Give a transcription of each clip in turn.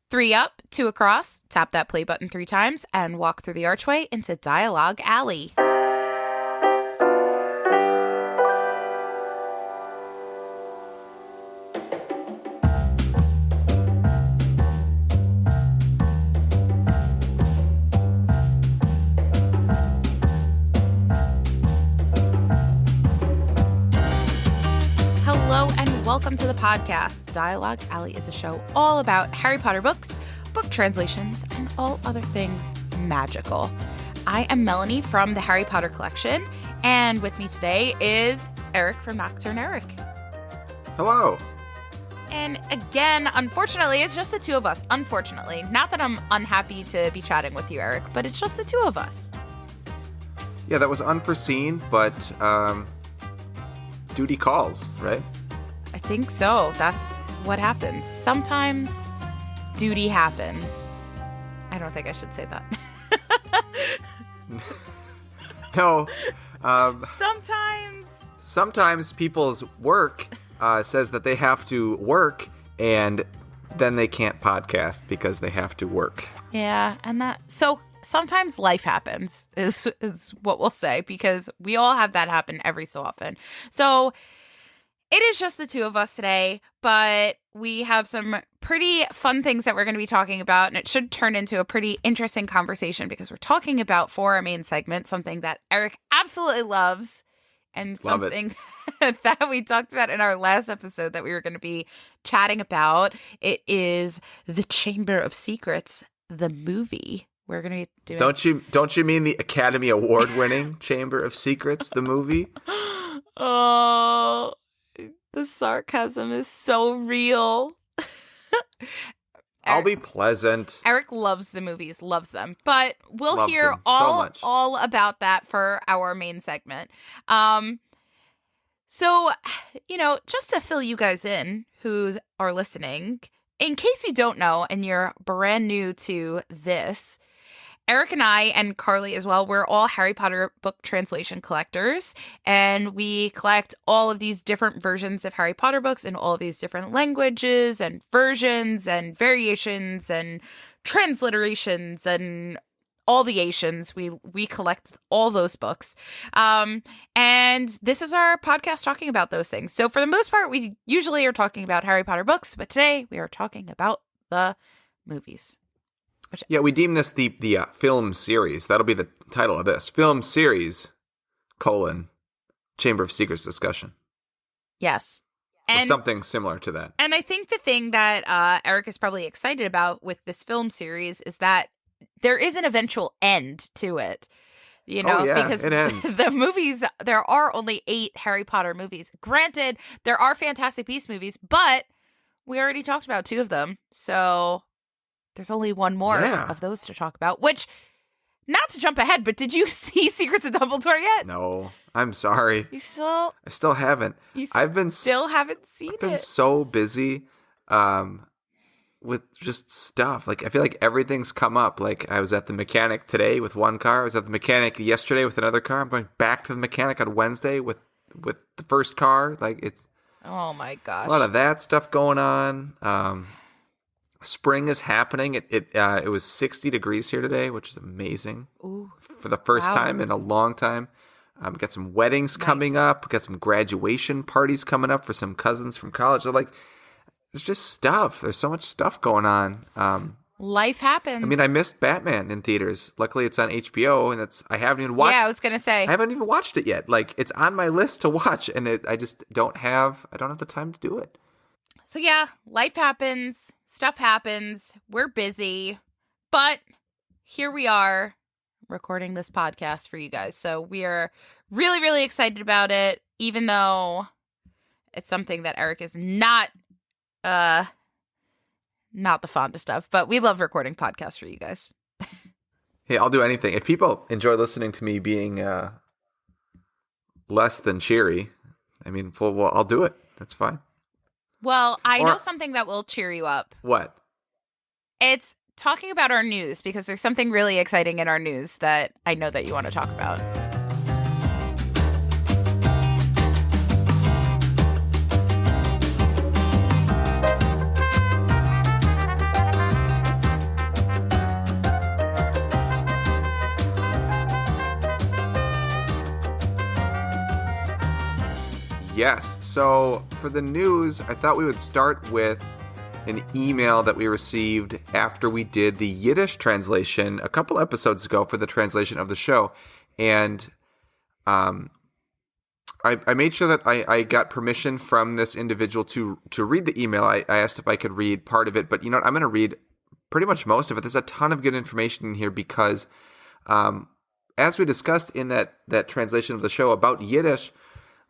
3 up, 2 across, tap that play button 3 times, and walk through the archway into Dialogue Alley. Hello and welcome to the podcast. Dialogue Alley is a show all about Harry Potter books, book translations, and all other things magical. I am Melanie from the Harry Potter collection, and with me today is Erik from Nocturne Erik. Hello. And again, unfortunately, it's just the two of us. Unfortunately. Not that I'm unhappy to be chatting with you, Erik, but it's just the two of us. Yeah, that was unforeseen, but duty calls, right? I think so. That's what happens. Sometimes duty happens. I don't think I should say that. No. Sometimes people's work says that they have to work, and then they can't podcast because they have to work. Yeah, and so sometimes life happens is what we'll say, because we all have that happen every so often. So it is just the two of us today, but we have some pretty fun things that we're going to be talking about, and it should turn into a pretty interesting conversation because we're talking about, for our main segment, something that Erik absolutely loves, and something that we talked about in our last episode that we were going to be chatting about. It is The Chamber of Secrets, the movie. We're going to be doing... Don't you mean the Academy Award-winning Chamber of Secrets, the movie? Oh... The sarcasm is so real. I'll be pleasant. Erik loves the movies, loves them. But we'll hear all about that for our main segment. So, just to fill you guys in who are listening, in case you don't know and you're brand new to this, Erik and I, and Carly as well, we're all Harry Potter book translation collectors, and we collect all of these different versions of Harry Potter books in all of these different languages and versions and variations and transliterations and all the Asians. We collect all those books. And this is our podcast talking about those things. So for the most part, we usually are talking about Harry Potter books, but today we are talking about the movies. Yeah, we deem this the film series. That'll be the title of this. Film series, Chamber of Secrets discussion. Yes. Or something similar to that. And I think the thing that Erik is probably excited about with this film series is that there is an eventual end to it. Because it ends. The movies, there are only 8 Harry Potter movies. Granted, there are Fantastic Beasts movies, but we already talked about 2 of them. So... there's only one more of those to talk about, which, not to jump ahead, but did you see Secrets of Dumbledore yet? No, I'm sorry. I still haven't. Still haven't seen it. I've been so busy with just stuff. Like, I feel like everything's come up. Like, I was at the mechanic today with one car. I was at the mechanic yesterday with another car. I'm going back to the mechanic on Wednesday with the first car. Like, it's... oh, my gosh. A lot of that stuff going on. Spring is happening. It was 60 degrees here today, which is amazing. Ooh, for the first time in a long time. We got some weddings coming up. We got some graduation parties coming up for some cousins from college. So, like, there's just stuff. There's so much stuff going on. Life happens. I mean, I missed Batman in theaters. Luckily, it's on HBO, and I haven't even watched. Yeah, I was gonna say I haven't even watched it yet. Like, it's on my list to watch, and I just don't have the time to do it. So yeah, life happens, stuff happens, we're busy, but here we are recording this podcast for you guys. So we are really, really excited about it, even though it's something that Erik is not the fondest of, but we love recording podcasts for you guys. Hey, I'll do anything. If people enjoy listening to me being less than cheery, I mean, well, I'll do it. That's fine. Well, I know something that will cheer you up. What? It's talking about our news, because there's something really exciting in our news that I know that you want to talk about. Yes. So for the news, I thought we would start with an email that we received after we did the Yiddish translation a couple episodes ago for the translation of the show. And I made sure that I got permission from this individual to read the email. I asked if I could read part of it, but you know what? I'm going to read pretty much most of it. There's a ton of good information in here because as we discussed in that translation of the show about Yiddish,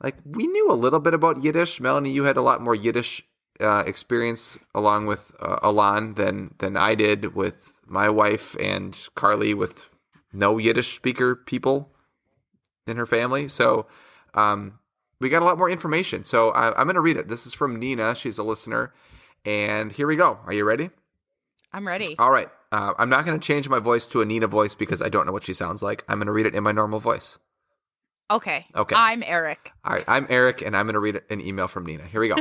like we knew a little bit about Yiddish. Melanie, you had a lot more Yiddish experience along with Alon than I did with my wife, and Carly with no Yiddish speaker people in her family. So we got a lot more information. So I'm going to read it. This is from Nina. She's a listener. And here we go. Are you ready? I'm ready. All right. I'm not going to change my voice to a Nina voice because I don't know what she sounds like. I'm going to read it in my normal voice. Okay. I'm Eric. All right. I'm Eric, and I'm going to read an email from Nina. Here we go.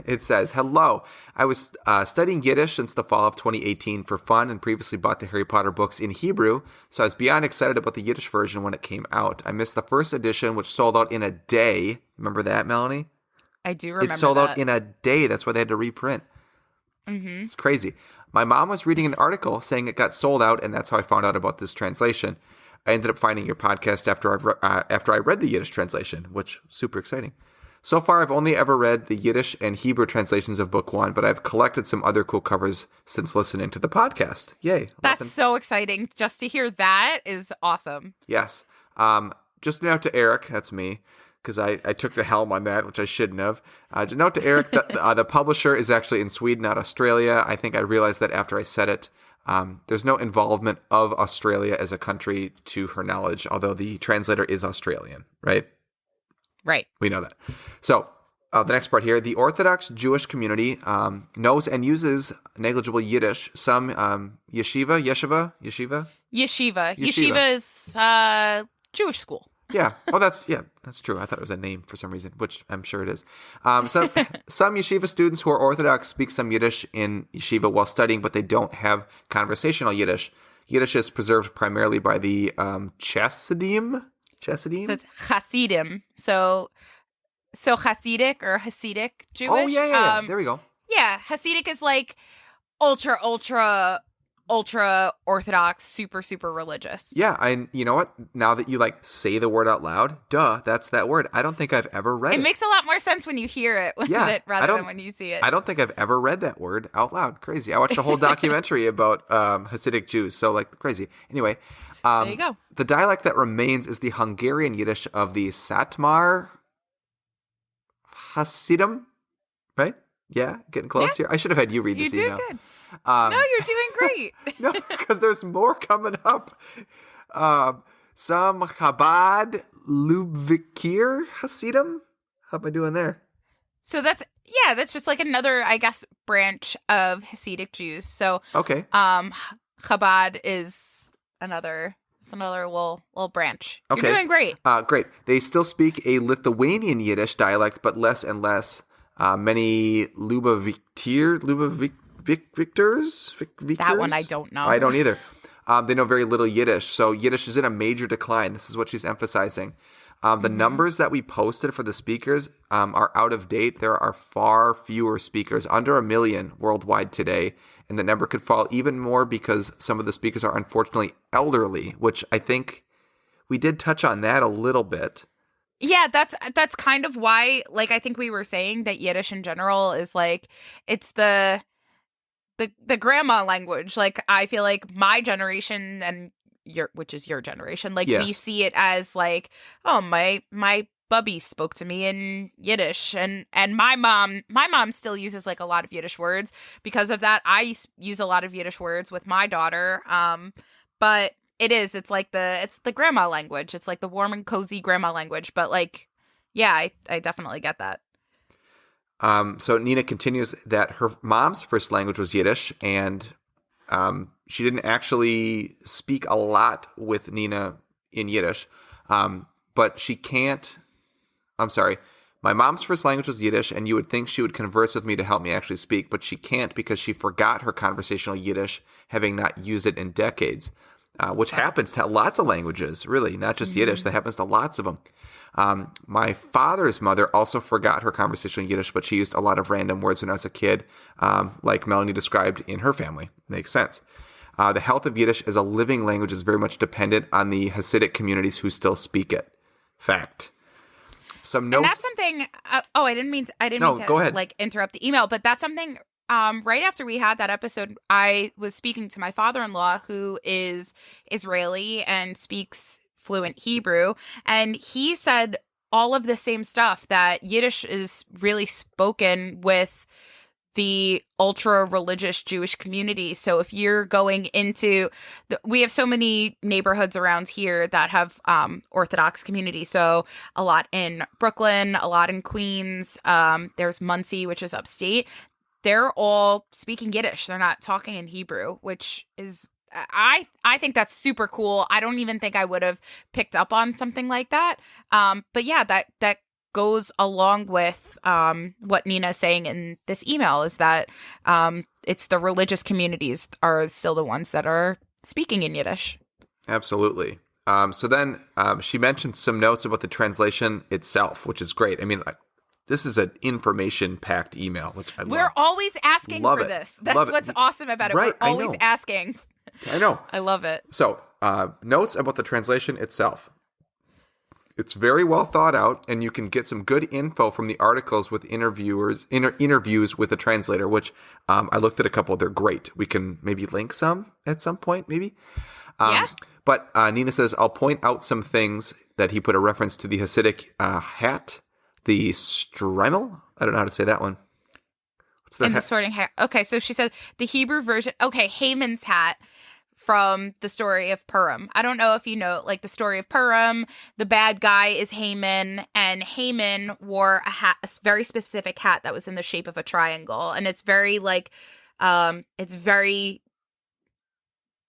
It says, "Hello. I was studying Yiddish since the fall of 2018 for fun and previously bought the Harry Potter books in Hebrew, so I was beyond excited about the Yiddish version when it came out. I missed the first edition, which sold out in a day. Remember that, Melanie? I do remember that. It sold out in a day. That's why they had to reprint. Mm-hmm. It's crazy. My mom was reading an article saying it got sold out, and that's how I found out about this translation. I ended up finding your podcast after I read the Yiddish translation, which was super exciting. So far, I've only ever read the Yiddish and Hebrew translations of book 1, but I've collected some other cool covers since listening to the podcast. Yay. That's so exciting. Just to hear that is awesome. Yes. Just a note to Eric, that's me, because I took the helm on that, which I shouldn't have. Just note to Eric that the publisher is actually in Sweden, not Australia. I think I realized that after I said it. There's no involvement of Australia as a country to her knowledge, although the translator is Australian, right? Right. We know that. So the next part here, the Orthodox Jewish community knows and uses negligible Yiddish. Some yeshiva is Jewish school. Yeah. Oh, that's true. I thought it was a name for some reason, which I'm sure it is. Some yeshiva students who are Orthodox speak some Yiddish in yeshiva while studying, but they don't have conversational Yiddish. Yiddish is preserved primarily by the Chassidim. So it's Hasidim. So Hasidic or Hasidic Jewish. Oh, yeah. There we go. Yeah. Hasidic is like ultra Orthodox, super, super religious. Yeah, and you know what? Now that you say the word out loud, that's that word. I don't think I've ever read it. It makes a lot more sense when you hear it rather than when you see it. I don't think I've ever read that word out loud. Crazy. I watched a whole documentary about Hasidic Jews, so crazy. Anyway, there you go. The dialect that remains is the Hungarian Yiddish of the Satmar Hasidim, right? Yeah, getting close here. I should have had you read this email. You did good. No, you're doing great. No, because there's more coming up. Some Chabad Lubvikir Hasidim. How am I doing there? So that's just another, I guess, branch of Hasidic Jews. So okay. Chabad is another little branch. Okay. You're doing great. Great. They still speak a Lithuanian Yiddish dialect, but less and less. Many Victors? That one I don't know. I don't either. They know very little Yiddish. So Yiddish is in a major decline. This is what she's emphasizing. The numbers that we posted for the speakers are out of date. There are far fewer speakers, under 1 million worldwide today. And the number could fall even more because some of the speakers are unfortunately elderly, which I think we did touch on that a little bit. Yeah, that's kind of why, I think we were saying that Yiddish in general is it's the grandma language. I feel like my generation and which is your generation, yes. We see it as oh, my bubby spoke to me in Yiddish, and my mom still uses a lot of Yiddish words. Because of that, I use a lot of Yiddish words with my daughter. But it's the grandma language. It's the warm and cozy grandma language. But I definitely get that. So Nina continues that her mom's first language was Yiddish, and she didn't actually speak a lot with Nina in Yiddish, but she can't. I'm sorry. My mom's first language was Yiddish, and you would think she would converse with me to help me actually speak, but she can't because she forgot her conversational Yiddish, having not used it in decades. which happens to lots of languages, really, not just Yiddish. That happens to lots of them. My father's mother also forgot her conversational Yiddish, but she used a lot of random words when I was a kid, like Melanie described in her family. Makes sense. The health of Yiddish as a living language is very much dependent on the Hasidic communities who still speak it. Fact. Some notes. And that's something. I didn't mean to. Go ahead. Like interrupt the email, but that's something. Right after we had that episode, I was speaking to my father-in-law, who is Israeli and speaks fluent Hebrew, and he said all of the same stuff, that Yiddish is really spoken with the ultra-religious Jewish community. So if you're going into we have so many neighborhoods around here that have Orthodox community. So a lot in Brooklyn, a lot in Queens. There's Muncie, which is upstate. They're all speaking Yiddish. They're not talking in Hebrew, which is I think that's super cool. I don't even think I would have picked up on something like that. But yeah, that goes along with what Nina's saying in this email, is that it's the religious communities are still the ones that are speaking in Yiddish. Absolutely. So then she mentioned some notes about the translation itself, which is great. I mean, this is an information-packed email, which I love. We're always asking for this. That's what's awesome about it. Right, We're always asking. I know. I love it. So, notes about the translation itself. It's very well thought out, and you can get some good info from the articles with interviews with the translator, which I looked at a couple. They're great. We can maybe link some at some point, maybe. Yeah. But Nina says, I'll point out some things that he put a reference to the Hasidic hat, the stremel. I don't know how to say that one. What's the the sorting hat. Okay, so she said the Hebrew version. Okay, Haman's hat from the story of Purim. I don't know if you know, like the story of Purim. The bad guy is Haman, and Haman wore a hat, a very specific hat that was in the shape of a triangle, and it's very it's very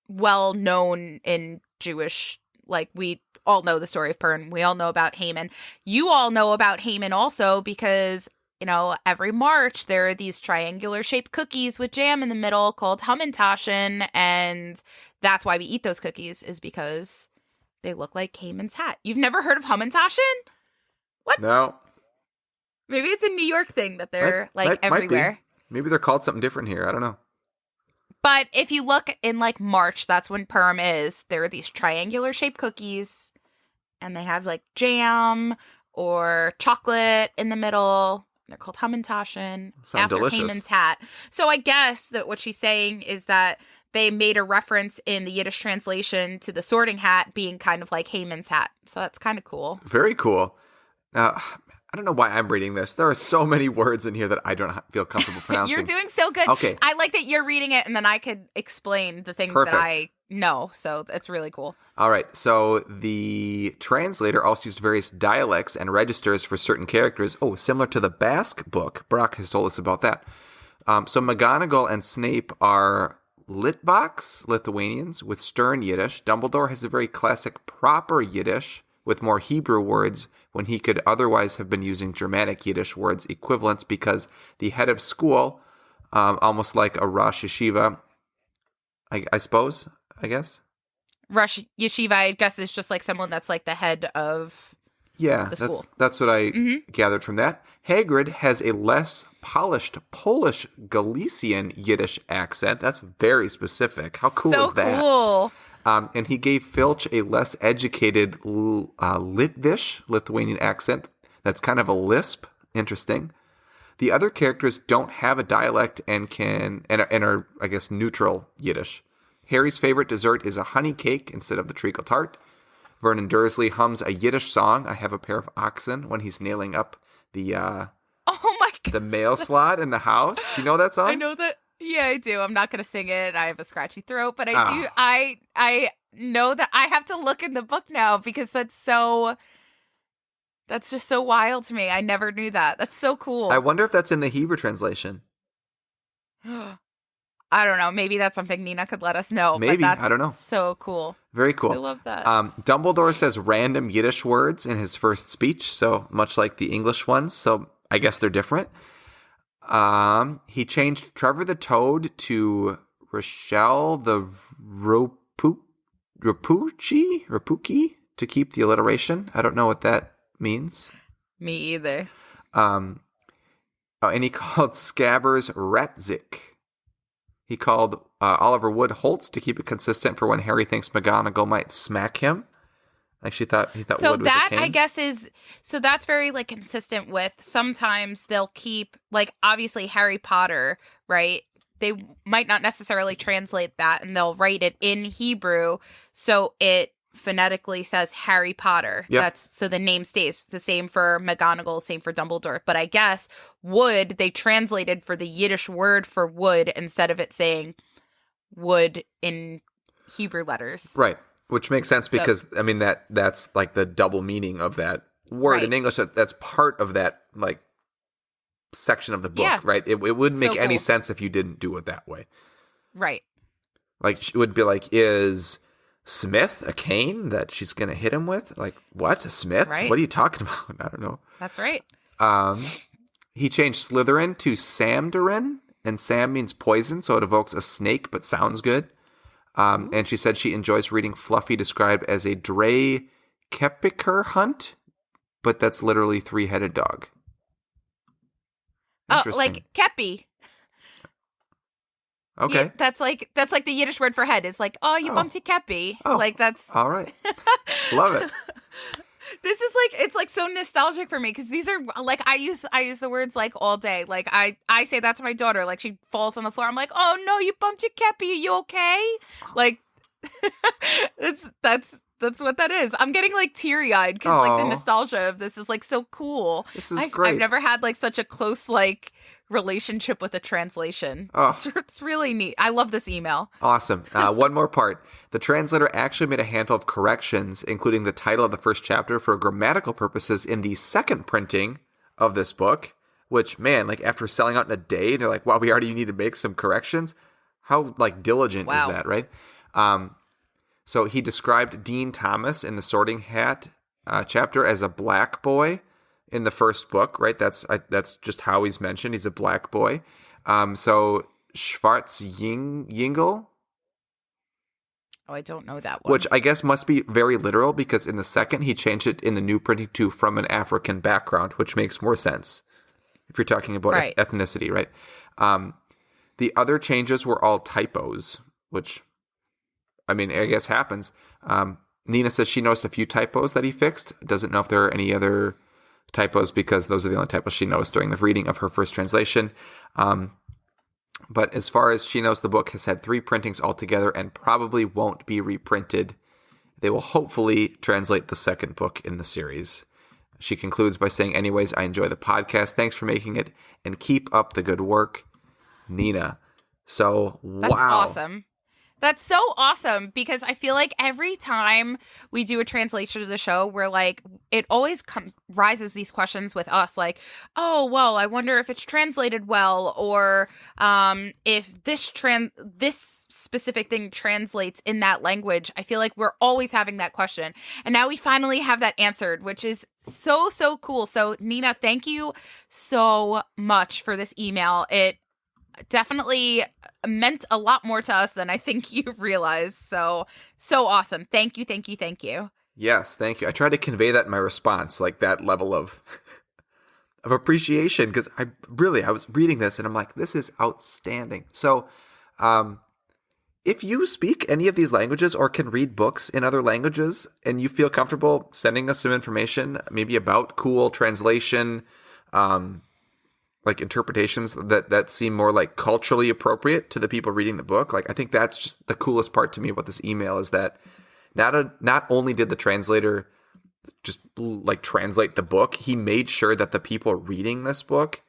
well known in Jewish. Like, we all know the story of Purim. We all know about Haman. You all know about Haman also because, you know, every March there are these triangular shaped cookies with jam in the middle called Hamantaschen, and that's why we eat those cookies, is because they look like Haman's hat. You've never heard of Hamantaschen? What? No. Maybe it's a New York thing that they're everywhere. Maybe they're called something different here. I don't know. But if you look in like March, that's when Purim is. There are these triangular shaped cookies, and they have like jam or chocolate in the middle. They're called Hamantaschen after delicious. Haman's hat. So I guess that what she's saying is that they made a reference in the Yiddish translation to the sorting hat being kind of like Haman's hat. So that's kind of cool. Very cool. I don't know why I'm reading this. There are so many words in here that I don't feel comfortable pronouncing. You're doing so good. Okay. I like that you're reading it, and then I could explain the things Perfect. that I know. So that's really cool. All right. So the translator also used various dialects and registers for certain characters. Oh, similar to the Basque book. Brock has told us about that. So McGonagall and Snape are Litvaks, Lithuanians, with stern Yiddish. Dumbledore has a very classic proper Yiddish with more Hebrew words when he could otherwise have been using Germanic Yiddish words equivalents, because the head of school, almost like a Rosh Yeshiva, I suppose, I guess. Rosh Yeshiva, I guess, is just like someone that's like the head of the school. That's what I gathered from that. Hagrid has a less polished Polish Galician Yiddish accent. That's very specific. How cool is that? So cool. And he gave Filch a less educated Litvish, Lithuanian accent. That's kind of a lisp. Interesting. The other characters don't have a dialect and are, I guess, neutral Yiddish. Harry's favorite dessert is a honey cake instead of the treacle tart. Vernon Dursley hums a Yiddish song, I Have a Pair of Oxen, when he's nailing up the Oh my God. the mail slot in the house. Do you know that song? I know that. Yeah, I do. I'm not going to sing it. I have a scratchy throat, but I do. Oh. I know that I have to look in the book now because that's just so wild to me. I never knew that. That's so cool. I wonder if that's in the Hebrew translation. I don't know. Maybe that's something Nina could let us know. Maybe. But that's I don't know. So cool. Very cool. I love that. Dumbledore says random Yiddish words in his first speech, so much like the English ones, so I guess they're different. He changed Trevor the Toad to Rochelle the Rapuki, to keep the alliteration. I don't know what that means. Me either. And he called Scabbers Retzik. He called Oliver Wood Holtz to keep it consistent for when Harry thinks McGonagall might smack him. Like he thought so Wood was that a cane. I guess that's very like consistent with sometimes they'll keep like obviously Harry Potter, right? They might not necessarily translate that and they'll write it in Hebrew so it phonetically says Harry Potter. Yep. So the name stays the same for McGonagall, same for Dumbledore. But I guess Wood they translated for the Yiddish word for wood instead of it saying wood in Hebrew letters. Right. Which makes sense because, I mean, that's like the double meaning of that word right. in English. That's part of that, like, section of the book, right? It wouldn't make any sense if you didn't do it that way. Right. Like, it would be like, is Smith a cane that she's going to hit him with? Like, what? A Smith? Right. What are you talking about? I don't know. That's right. He changed Slytherin to Samderin, and Sam means poison, so it evokes a snake, but sounds good. And she said she enjoys reading Fluffy described as a Dray Kepiker hunt, but that's literally 3-headed dog. Oh, like Kepi. Okay. Yeah, that's like the Yiddish word for head. It's like, oh, you bumped your Kepi. Oh, like that's all right. Love it. This is like it's like so nostalgic for me because these are like I use the words like all day. Like I say that to my daughter. Like she falls on the floor. I'm like, oh no, you bumped your Kepi. Are you okay? Like that's what that is. I'm getting like teary eyed because like the nostalgia of this is like so cool. This is great. I've never had like such a close like relationship with a translation. It's really neat. I love this email. Awesome. One more part. The translator actually made a handful of corrections, including the title of the first chapter for grammatical purposes in the second printing of this book, which, man, like after selling out in a day, they're like, wow, we already need to make some corrections. How like diligent is that, right? So he described Dean Thomas in the Sorting Hat chapter as a black boy in the first book, right? That's just how he's mentioned. He's a black boy. So Schwarz-Yingel. Oh, I don't know that one. Which I guess must be very literal because in the second he changed it in the new printing to from an African background, which makes more sense if you're talking about ethnicity, right? The other changes were all typos, which, I mean, I guess happens. Nina says she noticed a few typos that he fixed. Doesn't know if there are any other typos because those are the only typos she noticed during the reading of her first translation. But as far as she knows, the book has had 3 printings altogether and probably won't be reprinted. They will hopefully translate the second book in the series. She concludes by saying, anyways, I enjoy the podcast. Thanks for making it and keep up the good work, Nina. So, wow. That's awesome. That's so awesome because I feel like every time we do a translation of the show, we're like, it always rises these questions with us like, oh, well, I wonder if it's translated well or if this specific thing translates in that language. I feel like we're always having that question. And now we finally have that answered, which is so, so cool. So Nina, thank you so much for this email. It definitely meant a lot more to us than I think you realize. So awesome. Thank you, thank you, thank you. Yes, thank you. I tried to convey that in my response, like that level of appreciation, because I was reading this and I'm like, this is outstanding. So if you speak any of these languages or can read books in other languages and you feel comfortable sending us some information, maybe about cool translation, like interpretations that seem more like culturally appropriate to the people reading the book. Like, I think that's just the coolest part to me about this email is that not only did the translator just like translate the book, he made sure that the people reading this book,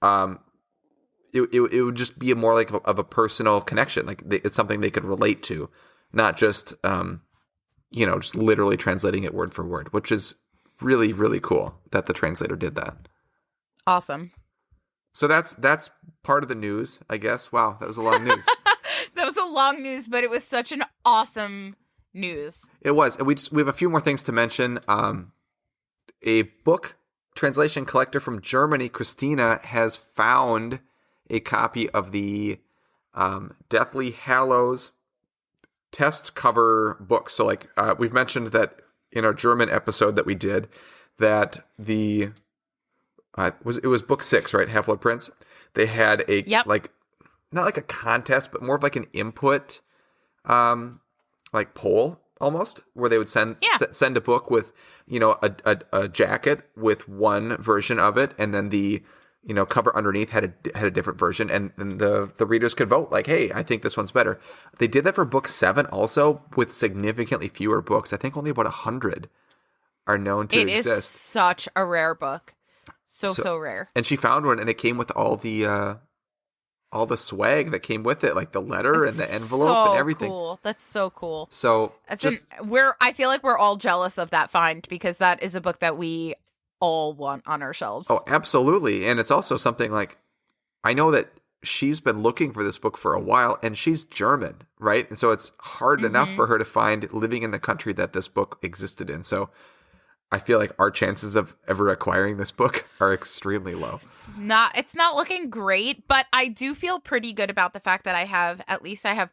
it would just be a more like of a personal connection. Like it's something they could relate to, not just, just literally translating it word for word, which is really, really cool that the translator did that. Awesome. So that's part of the news, I guess. Wow, that was a long news. That was a long news, but it was such an awesome news. It was. And we have a few more things to mention. A book translation collector from Germany, Christina, has found a copy of the Deathly Hallows test cover books. So like we've mentioned that in our German episode that we did, that the it was book 6, right? Half-Blood Prince. They had a like not like a contest, but more of like an input like poll almost, where they would send a book with, you know, a jacket with one version of it, and then the, you know, cover underneath had a different version, and the readers could vote like, hey, I think this one's better. They did that for book 7 also, with significantly fewer books. I think only about 100 are known to exist. It is such a rare book. So rare. And she found one, and it came with all the swag that came with it, like the letter and the envelope and everything. Cool. That's so cool. So I feel like we're all jealous of that find, because that is a book that we all want on our shelves. Oh, absolutely. And it's also something like, I know that she's been looking for this book for a while, and she's German, right? And so it's hard enough for her to find living in the country that this book existed in. So I feel like our chances of ever acquiring this book are extremely low. It's not looking great, but I do feel pretty good about the fact that I have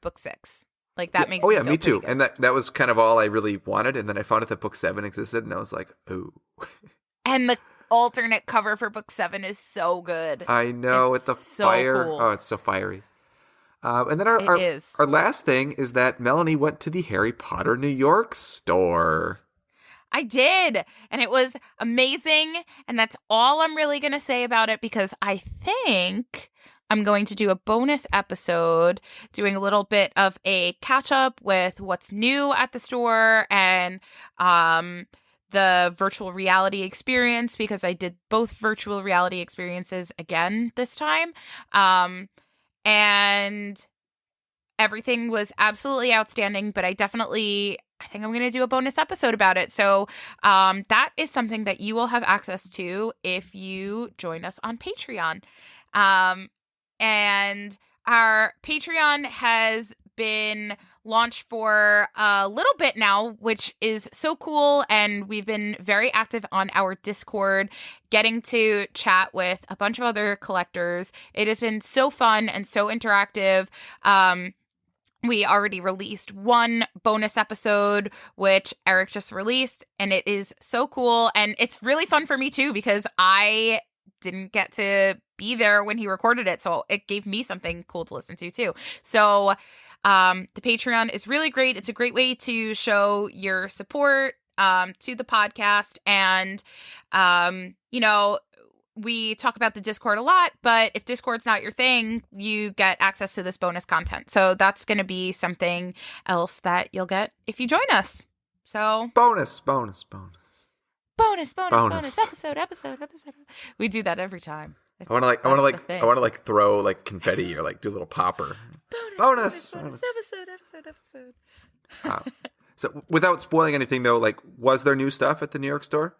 book 6. Like that makes me feel me too. good. And that was kind of all I really wanted. And then I found out that book 7 existed, and I was like, oh. And the alternate cover for book 7 is so good. I know, with the so fire. Cool. Oh, it's so fiery. And then our last thing is that Melanie went to the Harry Potter New York store. I did, and it was amazing, and that's all I'm really going to say about it, because I think I'm going to do a bonus episode doing a little bit of a catch-up with what's new at the store and the virtual reality experience, because I did both virtual reality experiences again this time, and everything was absolutely outstanding, but I think I'm going to do a bonus episode about it. So that is something that you will have access to if you join us on Patreon. And our Patreon has been launched for a little bit now, which is so cool. And we've been very active on our Discord, getting to chat with a bunch of other collectors. It has been so fun and so interactive. We already released one bonus episode, which Eric just released, and it is so cool. And it's really fun for me too, because I didn't get to be there when he recorded it. So it gave me something cool to listen to too. So the Patreon is really great. It's a great way to show your support to the podcast. And, you know, we talk about the Discord a lot, but if Discord's not your thing, you get access to this bonus content. So that's going to be something else that you'll get if you join us. So bonus episode. We do that every time. I want to like throw like confetti or like do a little popper. Bonus episode. So without spoiling anything though, like, was there new stuff at the New York store?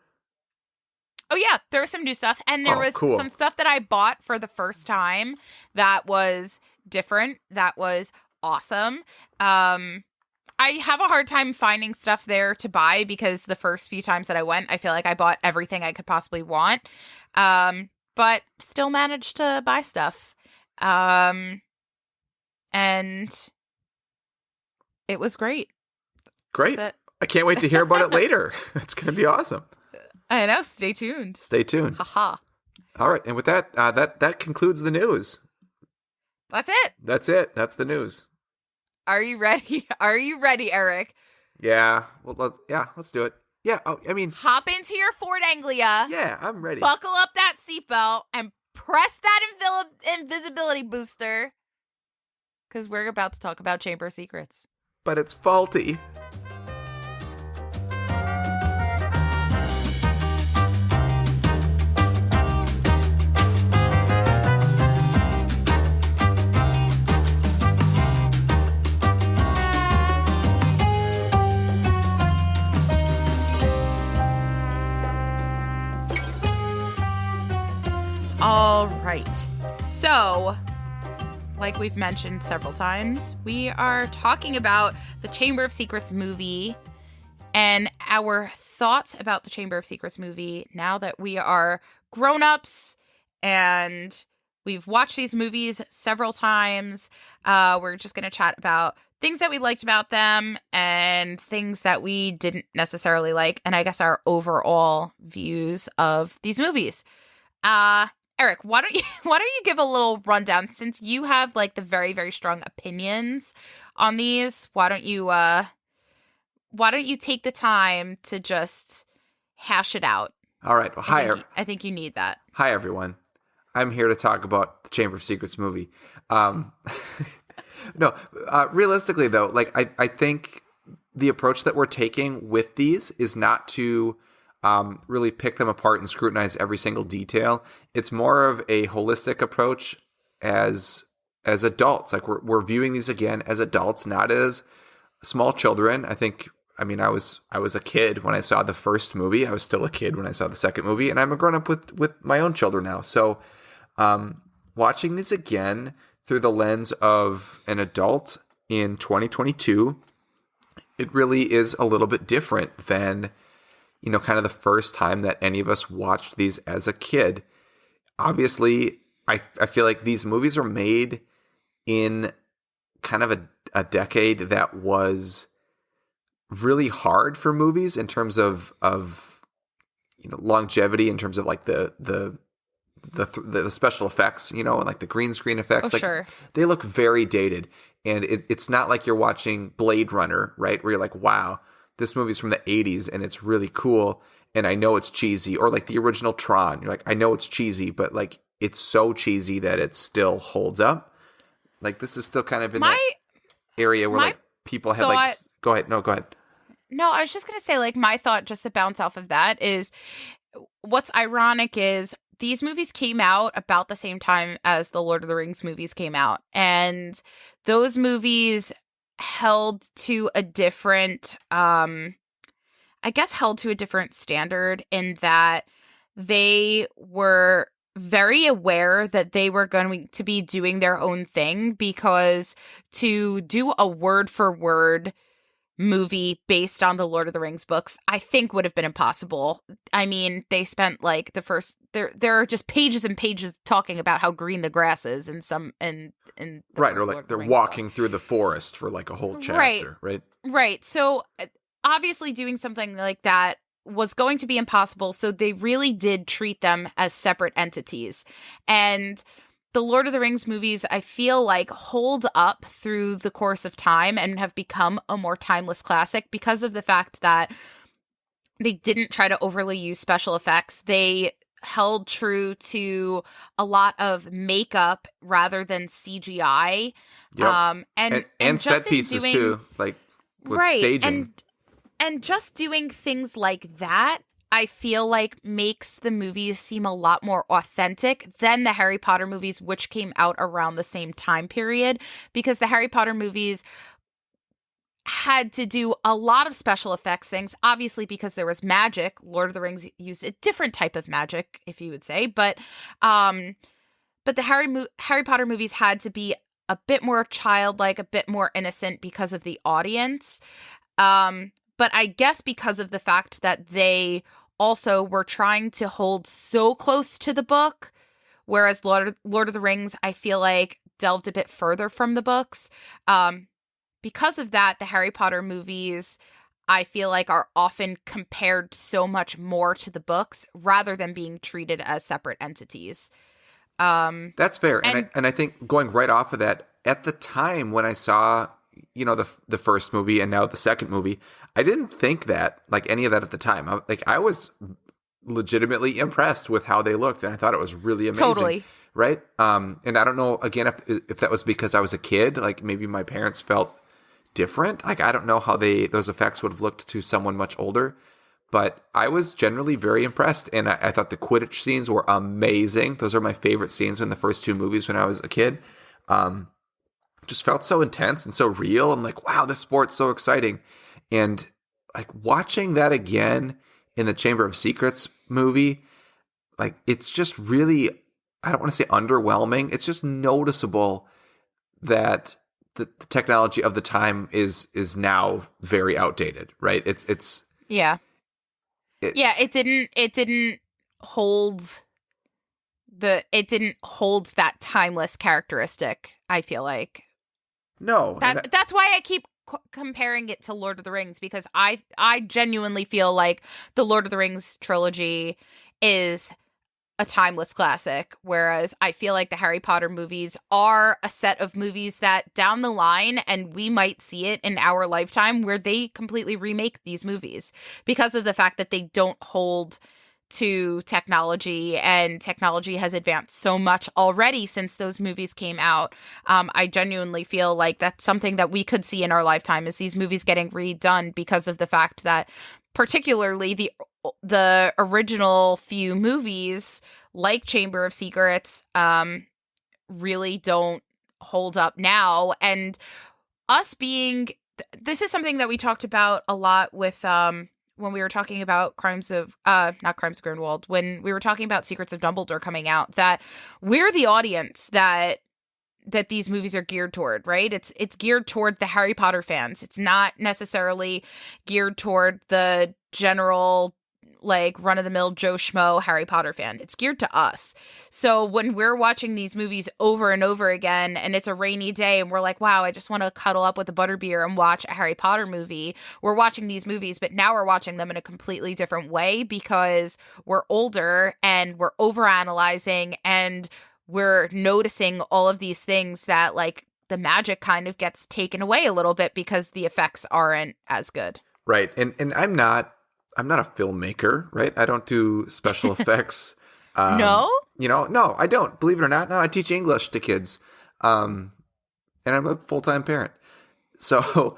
Oh, yeah, there was some new stuff. And there was some stuff that I bought for the first time that was different. That was awesome. I have a hard time finding stuff there to buy, because the first few times that I went, I feel like I bought everything I could possibly want. But still managed to buy stuff. And it was great. Great. I can't wait to hear about it later. It's going to be awesome. I know. Stay tuned. Haha. All right. And with that, that concludes the news. That's it. That's the news. Are you ready? Are you ready, Eric? Yeah. Well, let's do it. Yeah. Oh, I mean, hop into your Ford Anglia. Yeah, I'm ready. Buckle up that seatbelt and press that invisibility booster, because we're about to talk about Chamber of Secrets. But it's faulty. All right. So, like we've mentioned several times, we are talking about the Chamber of Secrets movie and our thoughts about the Chamber of Secrets movie now that we are grown-ups and We've watched these movies several times. We're just going to chat about things that we liked about them and things that we didn't necessarily like, and I guess our overall views of these movies. Eric, why don't you give a little rundown, since you have like the very, very strong opinions on these? Why don't you take the time to just hash it out? All right. Well, I think you need that. Hi, everyone. I'm here to talk about the Chamber of Secrets movie. No, realistically, though, like I think the approach that we're taking with these is not to really pick them apart and scrutinize every single detail. It's more of a holistic approach as adults. Like we're viewing these again as adults, not as small children. I mean, I was a kid when I saw the first movie. I was still a kid when I saw the second movie, and I'm a grown up with my own children now. So, watching these again through the lens of an adult in 2022, it really is a little bit different than, kind of the first time that any of us watched these as a kid. Obviously, I feel like these movies are made in kind of a decade that was really hard for movies in terms of longevity, in terms of like the special effects, and like the green screen effects. Sure. They look very dated, and it's not like you're watching Blade Runner, right? Where you're like, wow, this movie's from the 80s and it's really cool, and I know it's cheesy. Or like the original Tron, you're like, I know it's cheesy, but like it's so cheesy that it still holds up. Like this is still kind of in that area where like people had like, go ahead. No, I was just going to say, like, my thought, just to bounce off of that, is what's ironic is these movies came out about the same time as the Lord of the Rings movies came out. And those movies held to a different, standard, in that they were very aware that they were going to be doing their own thing, because to do a word for word movie based on the Lord of the Rings books, I think would have been impossible. I mean, they spent like the first there are just pages and pages talking about how green the grass is in the right, or like they're walking through the forest for like a whole chapter, right. So obviously doing something like that was going to be impossible, so they really did treat them as separate entities. And the Lord of the Rings movies, I feel like, hold up through the course of time and have become a more timeless classic because of the fact that they didn't try to overly use special effects. They held true to a lot of makeup rather than CGI. Yep. And set pieces too, like with staging. And just doing things like that, I feel like makes the movies seem a lot more authentic than the Harry Potter movies, which came out around the same time period, because the Harry Potter movies had to do a lot of special effects things, obviously because there was magic. Lord of the Rings used a different type of magic, if you would say, but the Harry Potter movies had to be a bit more childlike, a bit more innocent because of the audience. But I guess because of the fact that they also were trying to hold so close to the book, whereas Lord of the Rings, I feel like, delved a bit further from the books. Because of that, the Harry Potter movies, I feel like, are often compared so much more to the books rather than being treated as separate entities. That's fair. And I think going right off of that, at the time when I saw, the first movie and now the second movie, I didn't think that, like, any of that at the time. I was legitimately impressed with how they looked, and I thought it was really amazing. Totally. Right? And I don't know, again, if that was because I was a kid, like maybe my parents felt different. Like, I don't know how those effects would have looked to someone much older, but I was generally very impressed, and I thought the Quidditch scenes were amazing. Those are my favorite scenes in the first two movies when I was a kid. Just felt so intense and so real, and like, wow, this sport's so exciting. And like watching that again in the Chamber of Secrets movie, like, it's just really, I don't want to say underwhelming. It's just noticeable that the technology of the time is now very outdated, right? It didn't hold it didn't hold that timeless characteristic, I feel like. No. That's why I keep comparing it to Lord of the Rings, because I genuinely feel like the Lord of the Rings trilogy is a timeless classic, whereas I feel like the Harry Potter movies are a set of movies that down the line, and we might see it in our lifetime, where they completely remake these movies because of the fact that they don't hold to technology, and technology has advanced so much already since those movies came out. I genuinely feel like that's something that we could see in our lifetime, is these movies getting redone, because of the fact that particularly the original few movies like Chamber of Secrets really don't hold up now. And us being, this is something that we talked about a lot with when we were talking about not Crimes of Grindelwald, when we were talking about Secrets of Dumbledore coming out, that we're the audience that these movies are geared toward, right? It's geared toward the Harry Potter fans. It's not necessarily geared toward the general, like, run-of-the-mill Joe Schmo Harry Potter fan. It's geared to us. So when we're watching these movies over and over again, and it's a rainy day, and we're like, wow, I just want to cuddle up with a butterbeer and watch a Harry Potter movie, we're watching these movies, but now we're watching them in a completely different way, because we're older and we're overanalyzing, and we're noticing all of these things that, like, the magic kind of gets taken away a little bit because the effects aren't as good. Right. And I'm not a filmmaker, right? I don't do special effects. No? No, I don't. Believe it or not. No, I teach English to kids. And I'm a full-time parent. So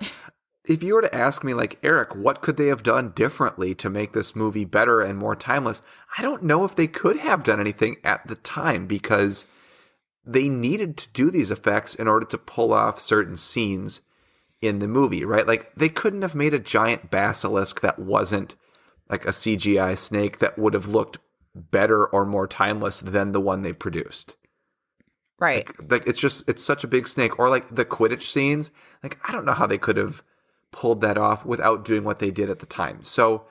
if you were to ask me, like, Eric, what could they have done differently to make this movie better and more timeless? I don't know if they could have done anything at the time, because they needed to do these effects in order to pull off certain scenes in the movie, right? Like, they couldn't have made a giant basilisk that wasn't like a CGI snake that would have looked better or more timeless than the one they produced. Right. Like it's such a big snake. Or like the Quidditch scenes. Like, I don't know how they could have pulled that off without doing what they did at the time. So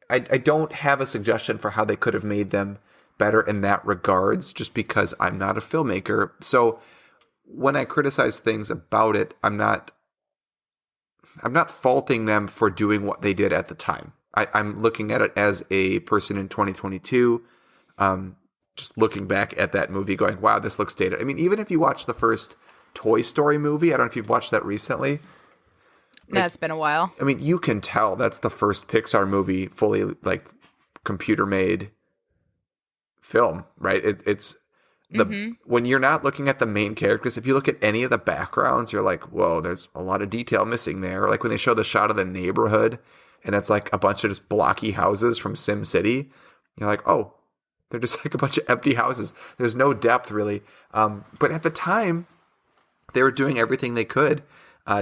I don't have a suggestion for how they could have made them better in that regards, just because I'm not a filmmaker. So when I criticize things about it, I'm not faulting them for doing what they did at the time. I'm looking at it as a person in 2022, just looking back at that movie going, wow, this looks dated. I mean, even if you watch the first Toy Story movie, I don't know if you've watched that recently. No, it's been a while. I mean, you can tell that's the first Pixar movie fully, like, computer-made film, right? It's when you're not looking at the main characters, if you look at any of the backgrounds, you're like, whoa, there's a lot of detail missing there. Or like when they show the shot of the neighborhood and it's like a bunch of just blocky houses from Sim City, you're like, oh, they're just like a bunch of empty houses. There's no depth really. But at the time, they were doing everything they could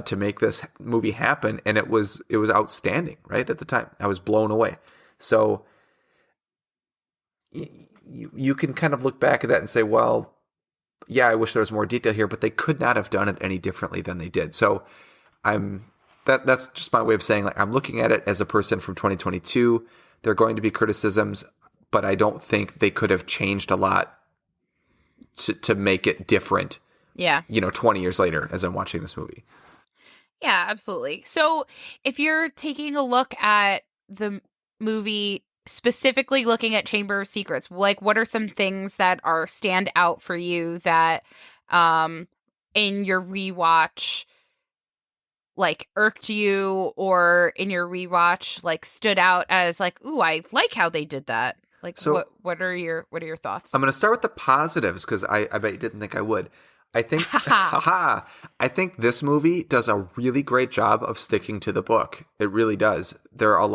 to make this movie happen, and it was outstanding, right? At the time, I was blown away. So you can kind of look back at that and say, well, yeah, I wish there was more detail here, but they could not have done it any differently than they did. So that's just my way of saying, like, I'm looking at it as a person from 2022. There are going to be criticisms, but I don't think they could have changed a lot to make it different. Yeah. 20 years later as I'm watching this movie. Yeah, absolutely. So if you're taking a look at the movie, specifically looking at Chamber of Secrets, like, what are some things that stand out for you that in your rewatch, like, irked you, or in your rewatch, like, stood out as like, ooh, I like how they did that? Like, so, what are your thoughts? I'm going to start with the positives, because I bet you didn't think I would. I think this movie does a really great job of sticking to the book. It really does. There are a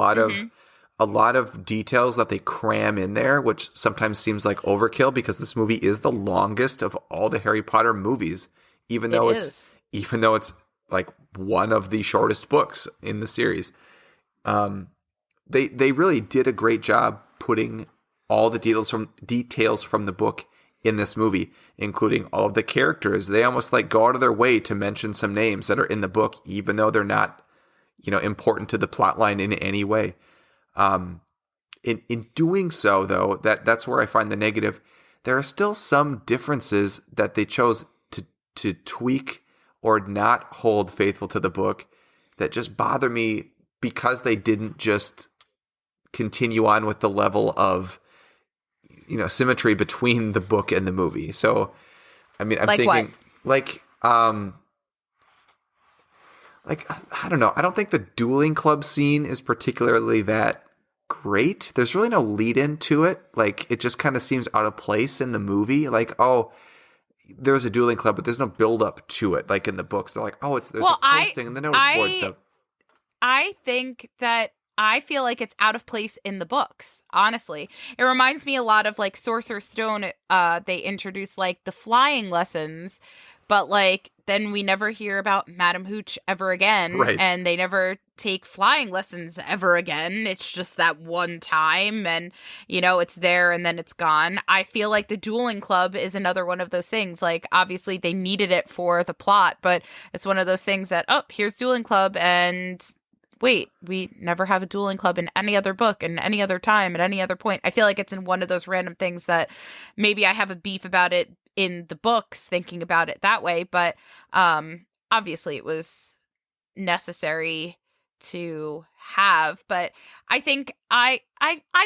lot of details that they cram in there, which sometimes seems like overkill, because this movie is the longest of all the Harry Potter movies, even though it's like one of the shortest books in the series. They really did a great job putting all the details from the book in this movie, including all of the characters. They almost like go out of their way to mention some names that are in the book, even though they're not, important to the plot line in any way. In doing so, though, that's where I find the negative. There are still some differences that they chose to tweak or not hold faithful to the book that just bother me because they didn't just continue on with the level of, symmetry between the book and the movie. So, I mean, I'm like thinking what? I don't know. I don't think the dueling club scene is particularly that great. There's really no lead into it. Like, it just kind of seems out of place in the movie. Like, oh, there's a dueling club, but there's no build up to it. Like in the books, they're like, oh, there's a posting and the notice board stuff. I think that I feel like it's out of place in the books, honestly. It reminds me a lot of like Sorcerer's Stone. They introduce like the flying lessons, but like then we never hear about Madame Hooch ever again. Right. And they never take flying lessons ever again. It's just that one time and, it's there and then it's gone. I feel like the dueling club is another one of those things. Like, obviously they needed it for the plot, but it's one of those things that, here's dueling club and wait, we never have a dueling club in any other book and any other time at any other point. I feel like it's in one of those random things that maybe I have a beef about it in the books, thinking about it that way. But obviously it was necessary to have. But I think I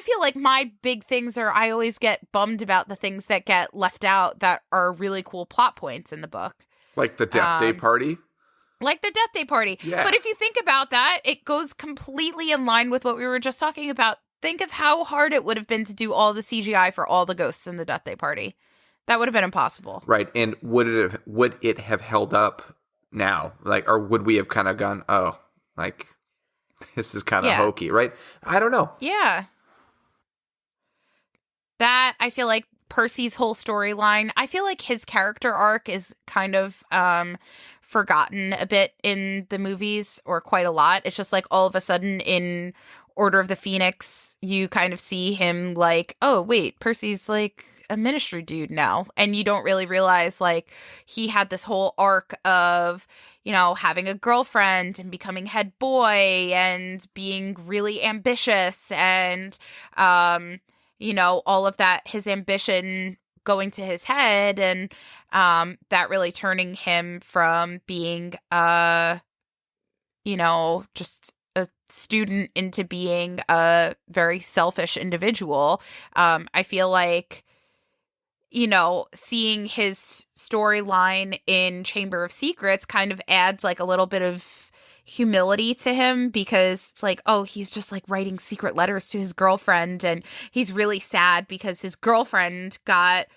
feel like my big things are I always get bummed about the things that get left out that are really cool plot points in the book. Like the Death Day party? Like the Death Day party. Yeah. But if you think about that, it goes completely in line with what we were just talking about. Think of how hard it would have been to do all the CGI for all the ghosts in the Death Day party. That would have been impossible. Right. And would it have held up now? Like, or would we have kind of gone, oh, like, this is kind of hokey, right? I don't know. Yeah. That, I feel like Percy's whole storyline, I feel like his character arc is kind of forgotten a bit in the movies, or quite a lot. It's just like all of a sudden in Order of the Phoenix, you kind of see him like, oh, wait, Percy's like a ministry dude now. And you don't really realize like he had this whole arc of, having a girlfriend and becoming head boy and being really ambitious and, all of that, his ambition going to his head and that really turning him from being, just a student into being a very selfish individual. I feel like, seeing his storyline in Chamber of Secrets kind of adds like a little bit of humility to him, because it's like, oh, he's just like writing secret letters to his girlfriend and he's really sad because his girlfriend got,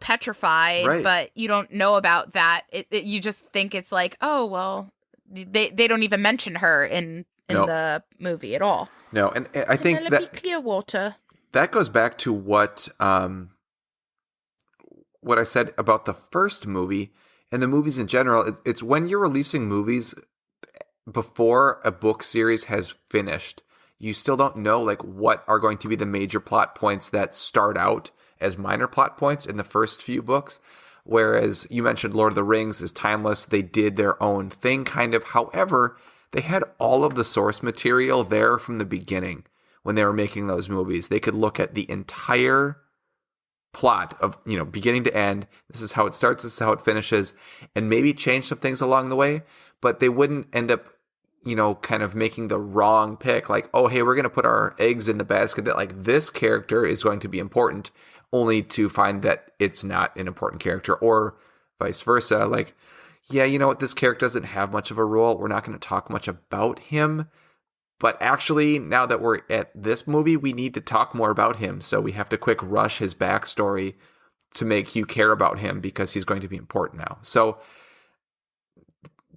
petrified, right. But you don't know about that. You just think it's like, oh, well, they don't even mention her in the movie at all. No, and I think that Clearwater. That goes back to what I said about the first movie and the movies in general. It's when you're releasing movies before a book series has finished, you still don't know like what are going to be the major plot points that start out as minor plot points in the first few books. Whereas you mentioned Lord of the Rings is timeless. They did their own thing kind of. However, they had all of the source material there from the beginning when they were making those movies. They could look at the entire plot of, beginning to end. This is how it starts, this is how it finishes, and maybe change some things along the way, but they wouldn't end up, kind of making the wrong pick. Like, oh, hey, we're going to put our eggs in the basket that like this character is going to be important, only to find that it's not an important character, or vice versa. Like, yeah, you know what? This character doesn't have much of a role. We're not going to talk much about him. But actually, now that we're at this movie, we need to talk more about him. So we have to quick rush his backstory to make you care about him because he's going to be important now. So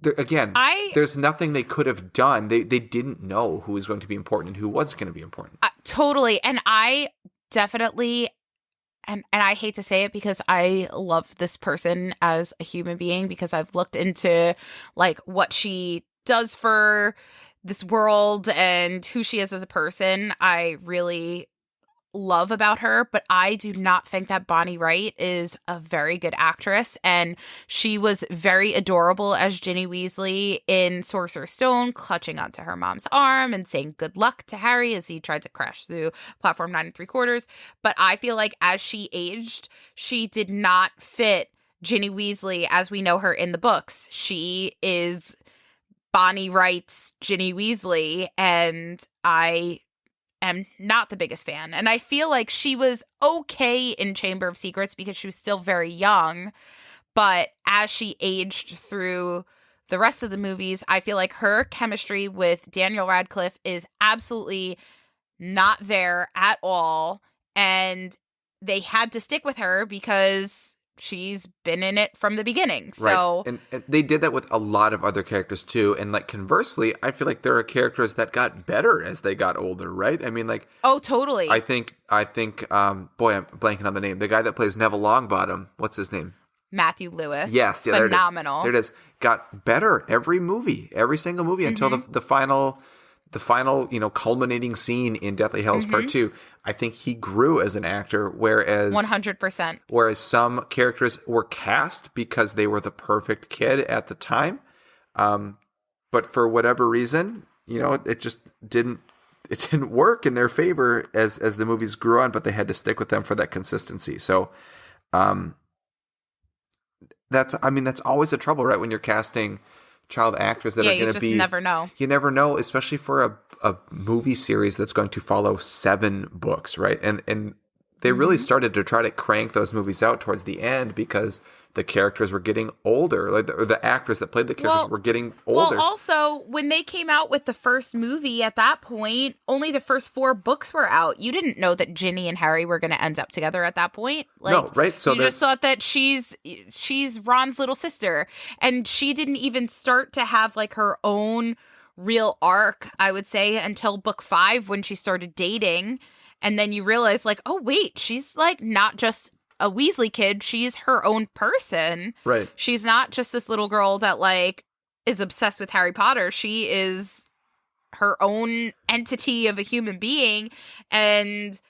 there's nothing they could have done. They didn't know who was going to be important and who wasn't going to be important. Totally. And I definitely, and I hate to say it because I love this person as a human being, because I've looked into like what she does for this world and who she is as a person. I really love about her, but I do not think that Bonnie Wright is a very good actress. And she was very adorable as Ginny Weasley in Sorcerer's Stone, clutching onto her mom's arm and saying good luck to Harry as he tried to crash through platform 9 3/4. But I feel like as she aged, she did not fit Ginny Weasley as we know her in the books. She is Bonnie Wright's Ginny Weasley, and I am not the biggest fan. And I feel like she was okay in Chamber of Secrets because she was still very young. But as she aged through the rest of the movies, I feel like her chemistry with Daniel Radcliffe is absolutely not there at all. And they had to stick with her because she's been in it from the beginning. So right. And they did that with a lot of other characters too. And like conversely, I feel like there are characters that got better as they got older, right? I mean, like, oh, totally. I think boy, I'm blanking on the name. The guy that plays Neville Longbottom, what's his name? Matthew Lewis. Yes, yeah, phenomenal. There it is. Got better every single movie until the final, culminating scene in Deathly Hallows Part 2. I think he grew as an actor, whereas 100%. Whereas some characters were cast because they were the perfect kid at the time, but for whatever reason, it just didn't work in their favor as the movies grew on. But they had to stick with them for that consistency. So, that's always a trouble, right? When you're casting child actors that are going to be, you never know. You never know, especially for a movie series that's going to follow 7 books, right? And they really started to try to crank those movies out towards the end because the characters were getting older, or the actors that played the characters were getting older. Well, also, when they came out with the first movie at that point, only the first 4 books were out. You didn't know that Ginny and Harry were going to end up together at that point. No, right? So you just thought that she's Ron's little sister, and she didn't even start to have like her own real arc, I would say, until book 5 when she started dating. And then you realize, like, oh, wait, she's, like, not just a Weasley kid. She's her own person. Right. She's not just this little girl that, like, is obsessed with Harry Potter. She is her own entity of a human being. And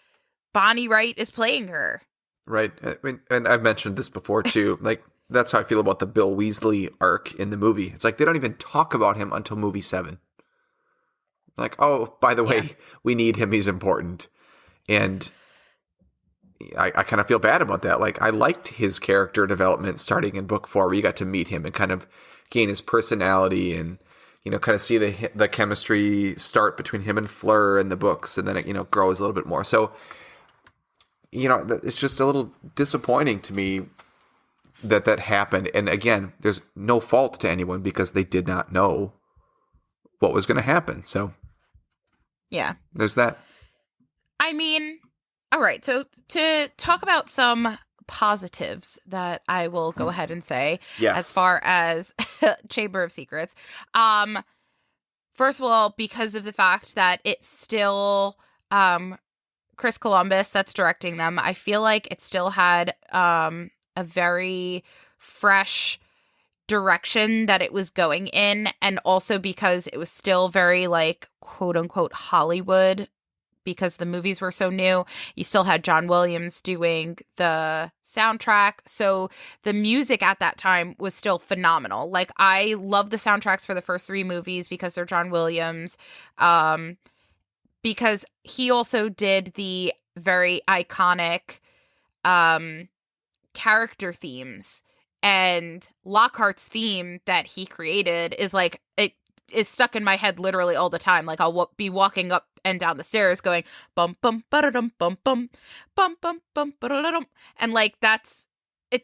Bonnie Wright is playing her. Right. I mean, and I've mentioned this before, too. Like, that's how I feel about the Bill Weasley arc in the movie. It's like they don't even talk about him until movie 7. Like, oh, by the way, we need him. He's important. And I kind of feel bad about that. Like, I liked his character development starting in book 4, where you got to meet him and kind of gain his personality and, kind of see the chemistry start between him and Fleur in the books. And then it, grows a little bit more. So, it's just a little disappointing to me that happened. And again, there's no fault to anyone because they did not know what was going to happen. So, yeah, there's that. I mean, all right. So to talk about some positives that I will go ahead and say, as far as Chamber of Secrets. First of all, because of the fact that it's still Chris Columbus that's directing them, I feel like it still had a very fresh direction that it was going in, and also because it was still very like quote unquote Hollywood. Because the movies were so new, you still had John Williams doing the soundtrack. So the music at that time was still phenomenal. Like, I love the soundtracks for the first 3 movies because they're John Williams. Because he also did the very iconic character themes. And Lockhart's theme that he created is like, it is stuck in my head literally all the time. Like, I'll be walking up and down the stairs going bum bum ba-da-dum bum bum bum bum bum ba-da-dum, and like it's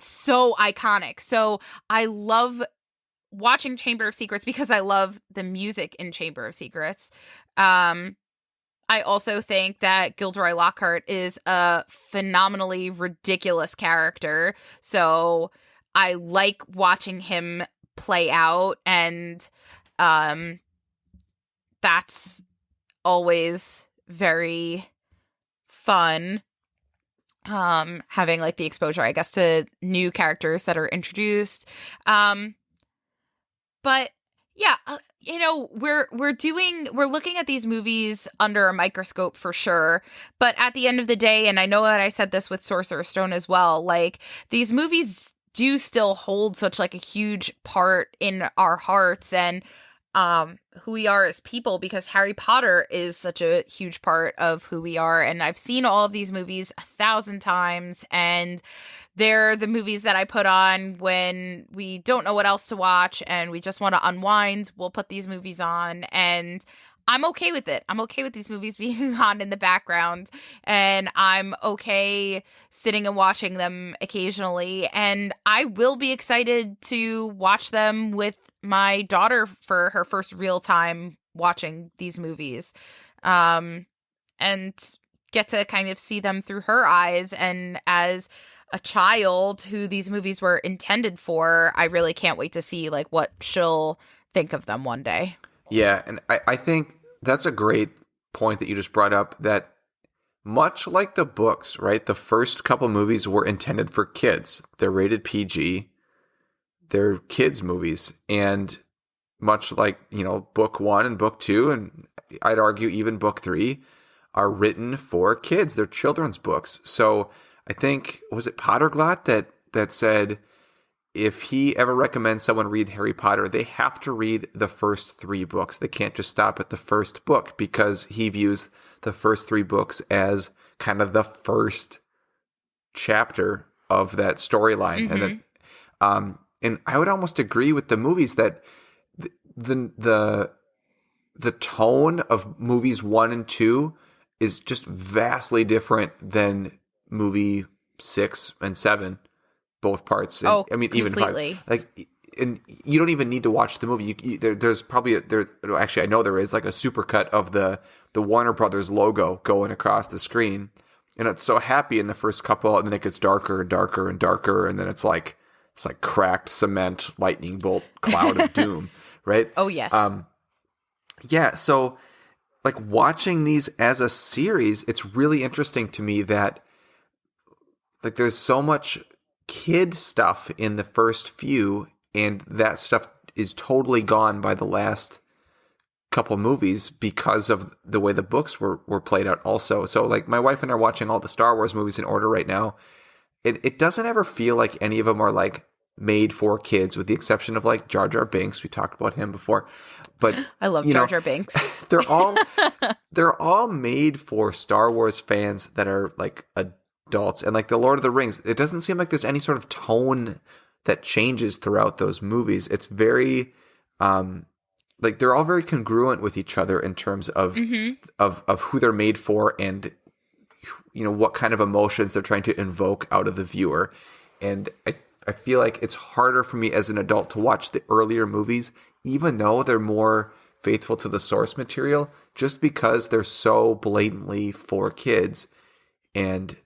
so iconic. So I love watching Chamber of Secrets because I love the music in Chamber of Secrets. I also think that Gilderoy Lockhart is a phenomenally ridiculous character, so I like watching him play out, and that's always very fun, having like the exposure, I guess, to new characters that are introduced. But Yeah, we're looking at these movies under a microscope for sure, but at the end of the day, and I know that I said this with Sorcerer's Stone as well, like these movies do still hold such like a huge part in our hearts and who we are as people, because Harry Potter is such a huge part of who we are, and I've seen all of these movies 1,000 times, and they're the movies that I put on when we don't know what else to watch and we just want to unwind. We'll put these movies on, and I'm okay with it. I'm okay with these movies being on in the background, and I'm okay sitting and watching them occasionally. And I will be excited to watch them with my daughter for her first real time watching these movies. And get to kind of see them through her eyes, and as a child who these movies were intended for, I really can't wait to see like what she'll think of them one day. Yeah, and I think that's a great point that you just brought up, that much like the books, right? The first couple movies were intended for kids. They're rated PG. They're kids movies. And much like, book 1 and book 2, and I'd argue even book 3, are written for kids. They're children's books. So I think, was it Potterglot that said if he ever recommends someone read Harry Potter, they have to read the first 3 books. They can't just stop at the first book, because he views the first 3 books as kind of the first chapter of that storyline. Mm-hmm. And I would almost agree with the movies that the tone of movies 1 and 2 is just vastly different than movie 6 and 7, both parts. And, I mean, completely. Even 5. Like, and you don't even need to watch the movie. There's probably actually, I know there is like a supercut of the Warner Brothers logo going across the screen, and it's so happy in the first couple, and then it gets darker and darker and darker, and then it's like cracked cement lightning bolt cloud of doom, right? Oh yes. Yeah. So, like, watching these as a series, it's really interesting to me that like there's so much kid stuff in the first few, and that stuff is totally gone by the last couple movies because of the way the books were played out also. So like my wife and I are watching all the Star Wars movies in order right now. It doesn't ever feel like any of them are like made for kids, with the exception of like Jar Jar Binks. We talked about him before, but I love Jar Jar Binks. they're all made for Star Wars fans that are like adults. And like the Lord of the Rings, it doesn't seem like there's any sort of tone that changes throughout those movies. It's very like they're all very congruent with each other in terms of of who they're made for, and what kind of emotions they're trying to invoke out of the viewer. And I feel like it's harder for me as an adult to watch the earlier movies, even though they're more faithful to the source material, just because they're so blatantly for kids. And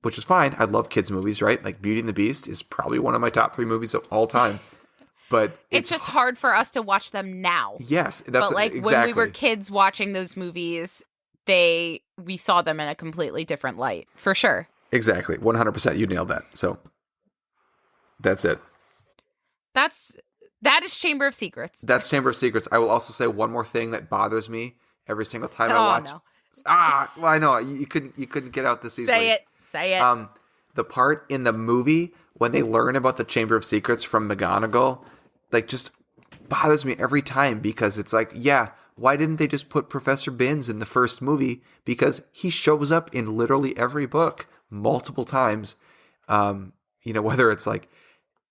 which is fine. I love kids movies, right? Like Beauty and the Beast is probably one of my top 3 movies of all time. But it's just hard for us to watch them now. Yes, that's but like exactly. When we were kids watching those movies, we saw them in a completely different light, for sure. Exactly, 100%. You nailed that. So that's it. That is Chamber of Secrets. That's Chamber of Secrets. I will also say one more thing that bothers me every single time I watch. No. Well, I know you couldn't get out this easily. Say it. The part in the movie when they learn about the Chamber of Secrets from McGonagall, like, just bothers me every time, because it's like, yeah, why didn't they just put Professor Binns in the first movie? Because he shows up in literally every book multiple times. Whether it's like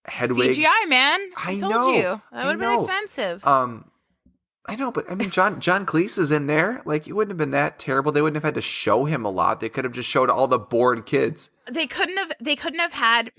Hedwig. CGI, man. I told you. That would have been expensive. I know, but I mean, John Cleese is in there. Like, it wouldn't have been that terrible. They wouldn't have had to show him a lot. They could have just showed all the bored kids. They couldn't have had,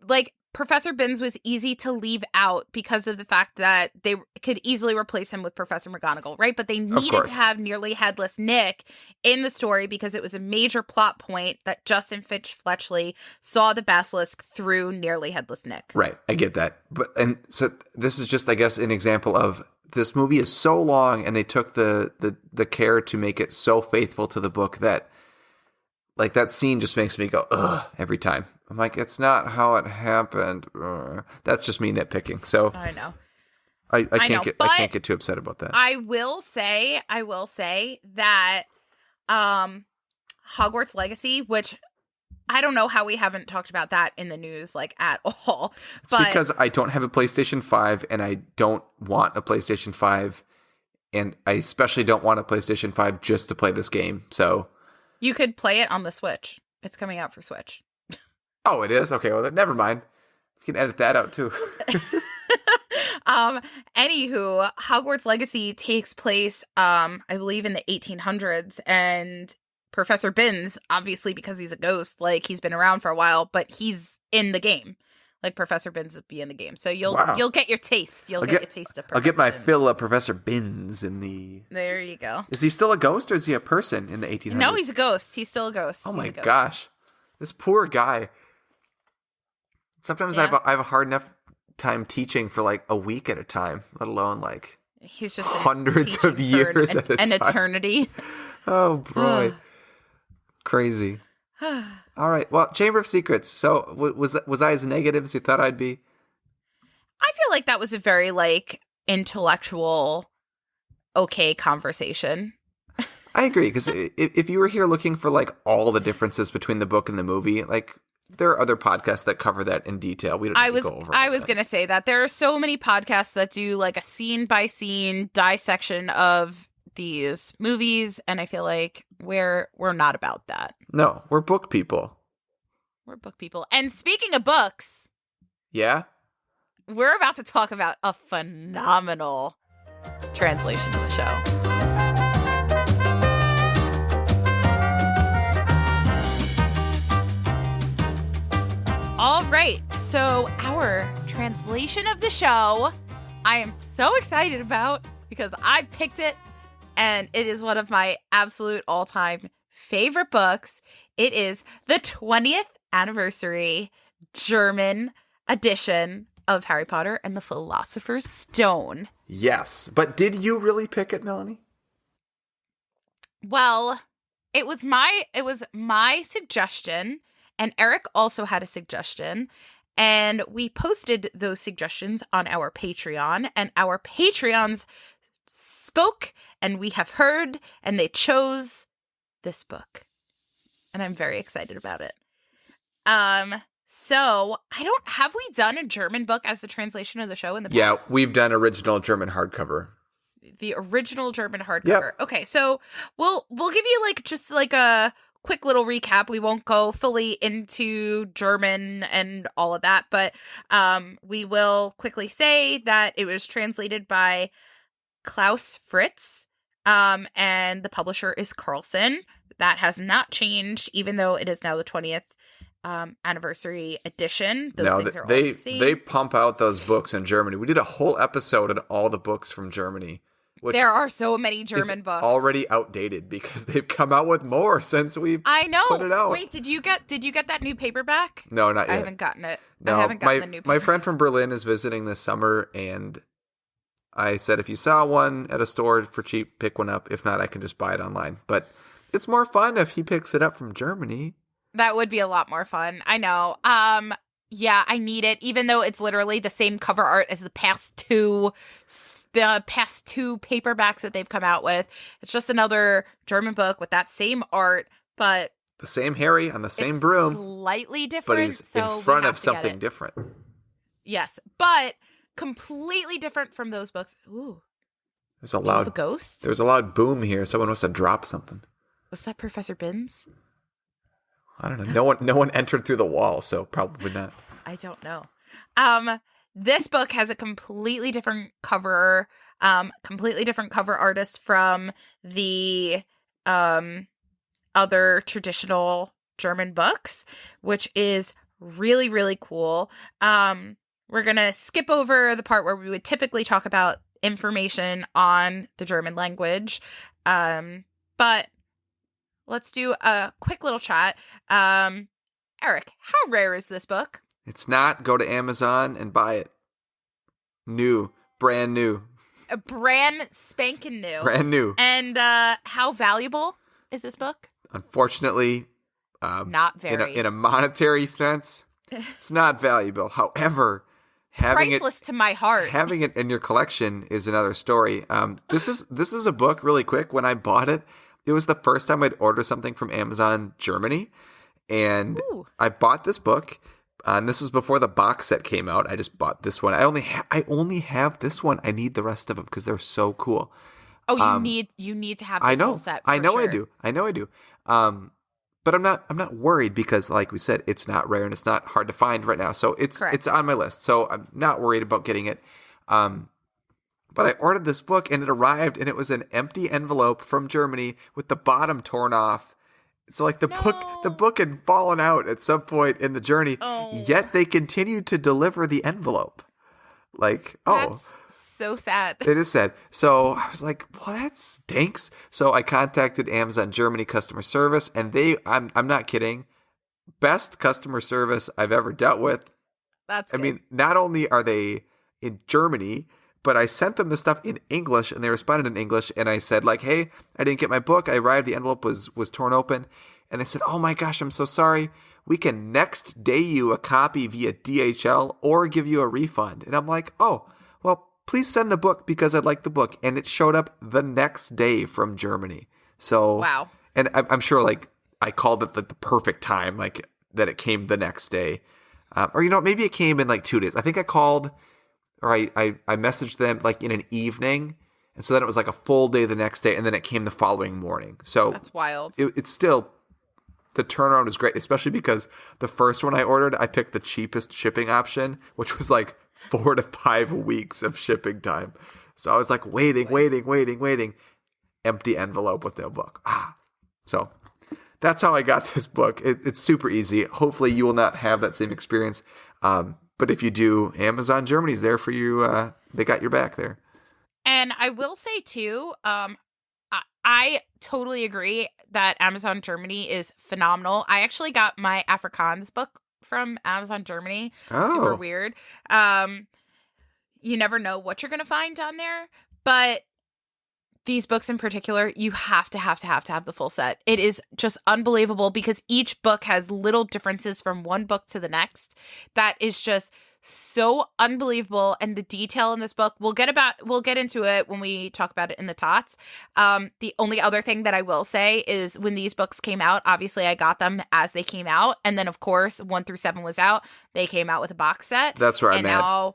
like, Professor Binns was easy to leave out because of the fact that they could easily replace him with Professor McGonagall, right? But they needed to have Nearly Headless Nick in the story because it was a major plot point that Justin Fletchley saw the basilisk through Nearly Headless Nick. Right, I get that. And so this is just, I guess, an example of this movie is so long, and they took the care to make it so faithful to the book that, like, that scene just makes me go, ugh, every time. I'm like, it's not how it happened. Ugh. That's just me nitpicking. So I know. I know, can't get too upset about that. I will say that Hogwarts Legacy, which I don't know how we haven't talked about that in the news like at all. It's because I don't have a PlayStation 5 and I don't want a PlayStation 5, and I especially don't want a PlayStation 5 just to play this game. So you could play it on the Switch. It's coming out for Switch. Oh, it is? Okay, well, never mind. You can edit that out too. Anywho, Hogwarts Legacy takes place, I believe, in the 1800s, and Professor Binns, obviously because he's a ghost, like he's been around for a while, but he's in the game. Like Professor Binns would be in the game, so you'll get your taste. You'll get your taste of Professor I'll get my Binns. fill of Professor Binns in the. There you go. Is he still a ghost or is he a person in the 1800s? No, he's a ghost. He's still a ghost. Oh my gosh, this poor guy. Sometimes Yeah. I have a hard enough time teaching for like a week at a time, let alone like he's just hundreds of years at a time. An eternity. Oh boy, crazy. All right, well, Chamber of Secrets. So was I as negative as you thought I'd be? I feel like that was a very like intellectual, okay conversation. I agree, because if you were here looking for like all the differences between the book and the movie, like there are other podcasts that cover that in detail. We don't need to go over. I was gonna say that there are so many podcasts that do like a scene by scene dissection of these movies, and I feel like we're not about that. No, we're book people. We're book people. And speaking of books, yeah, we're about to talk about a phenomenal translation of the show. All right, so our translation of the show, I am so excited about because I picked it and it is one of my absolute all-time favorite books. It is the 20th anniversary German edition of Harry Potter and the Philosopher's Stone. Yes, but did you really pick it, Melanie? Well, it was my suggestion. And Eric also had a suggestion, and we posted those suggestions on our Patreon, and our Patreons spoke, and we have heard, and they chose this book. And I'm very excited about it. So have we done a German book as the translation of the show in the past? Yeah, we've done original German hardcover. The original German hardcover. Yep. Okay, so we'll give you like just like a quick little recap. We won't go fully into German and all of that, but we will quickly say that it was translated by Klaus Fritz, and the publisher is Carlsen. That has not changed, even though it is now the 20th anniversary edition. Those things are all the same. They pump out those books in Germany. We did a whole episode on all the books from Germany. Which there are so many German books already outdated because they've come out with more since we put it out. Wait, did you get that new paperback? No, not yet. I haven't gotten it. No, I haven't gotten the new paperback. My friend from Berlin is visiting this summer, and I said if you saw one at a store for cheap, pick one up. If not, I can just buy it online. But it's more fun if he picks it up from Germany. That would be a lot more fun. I know. Yeah, I need it, even though it's literally the same cover art as the past two paperbacks that they've come out with. It's just another German book with that same art, but the same Harry on the same broom, slightly different. But he's in front of something different. Yes, but completely different from those books. Ooh, there's a loud ghost. There's a loud boom here. Someone must have dropped something. Was that Professor Binns? I don't know. No one entered through the wall, so probably not. I don't know. This book has a completely different cover artist from the other traditional German books, which is really, really cool. We're going to skip over the part where we would typically talk about information on the German language. But let's do a quick little chat. Eric, how rare is this book? It's not. Go to Amazon and buy it. Brand new. A brand spanking new. Brand new. And how valuable is this book? Unfortunately, not very. In a monetary sense, it's not valuable. However, priceless to my heart. Having it in your collection is another story. This is a book, really quick. When I bought it, it was the first time I'd ordered something from Amazon Germany. And Ooh. I bought this book. And this was before the box set came out. I just bought this one. I only have this one. I need the rest of them because they're so cool. Oh, you need to have this whole set. I know. Sure. I do. But I'm not worried because, like we said, it's not rare and it's not hard to find right now. So it's on my list. So I'm not worried about getting it. But I ordered this book and it arrived and it was an empty envelope from Germany with the bottom torn off. So like the book had fallen out at some point in the journey. Oh. Yet they continued to deliver the envelope. Like, That's so sad. It is sad. So I was like, well, that stinks. So I contacted Amazon Germany customer service, and I'm not kidding, best customer service I've ever dealt with. That's good. I mean, not only are they in Germany, but I sent them the stuff in English, and they responded in English, and I said, like, hey, I didn't get my book. I arrived, the envelope was torn open. And they said, oh my gosh, I'm so sorry. We can next day you a copy via DHL or give you a refund. And I'm like, oh, well, please send the book because I'd like the book. And it showed up the next day from Germany. So, wow. And I'm sure, like, I called it the perfect time, like, that it came the next day. Or, maybe it came in, like, 2 days. I think I called, or I messaged them, like, in an evening. And so then it was, like, a full day the next day. And then it came the following morning. So that's wild. It's still... The turnaround was great, especially because the first one I ordered, I picked the cheapest shipping option, which was like 4 to 5 weeks of shipping time. So I was like waiting. Empty envelope with no book. So that's how I got this book. It's super easy. Hopefully you will not have that same experience. But if you do, Amazon Germany's there for you. They got your back there. And I will say too, I totally agree that Amazon Germany is phenomenal. I actually got my Afrikaans book from Amazon Germany. Oh. Super weird. You never know what you're going to find on there, but these books in particular, you have to have the full set. It is just unbelievable because each book has little differences from one book to the next. That is just so unbelievable. And the detail in this book, we'll get into it when we talk about it in the tots. The only other thing that I will say is when these books came out, obviously I got them as they came out. And then of course, 1 through 7 was out. They came out with a box set. That's right. And now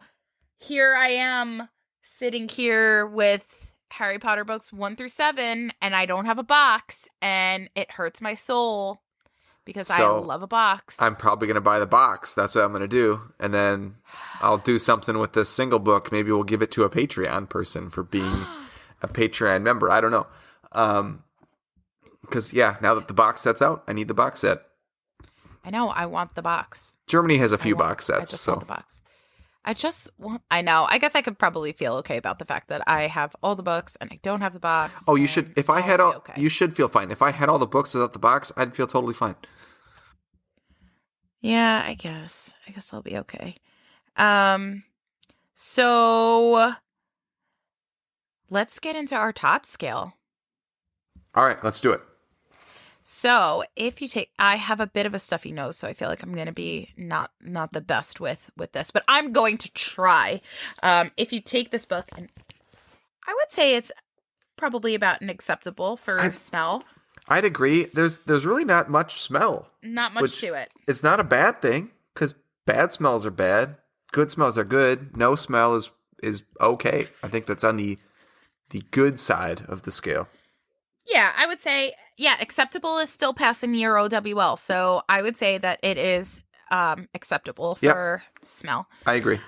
here I am sitting here with Harry Potter books 1 through 7, and I don't have a box, and it hurts my soul. Because I love a box. I'm probably going to buy the box. That's what I'm going to do. And then I'll do something with this single book. Maybe we'll give it to a Patreon person for being a Patreon member. I don't know. Because, now that the box set's out, I need the box set. I know. I want the box. Germany has a few box sets. I just want the box. I know. I guess I could probably feel okay about the fact that I have all the books and I don't have the box. Oh, you should. If I had all, okay. You should feel fine. If I had all the books without the box, I'd feel totally fine. Yeah, I guess I'll be okay. So let's get into our tot scale. All right, let's do it. So if you take, I have a bit of a stuffy nose, so I feel like I'm going to be not the best with this, but I'm going to try. If you take this book, and I would say it's probably about an acceptable for smell. I'd agree. There's really not much smell. Not much to it. It's not a bad thing because bad smells are bad. Good smells are good. No smell is okay. I think that's on the good side of the scale. Yeah, I would say, acceptable is still passing the OWL. So I would say that it is acceptable for smell. I agree.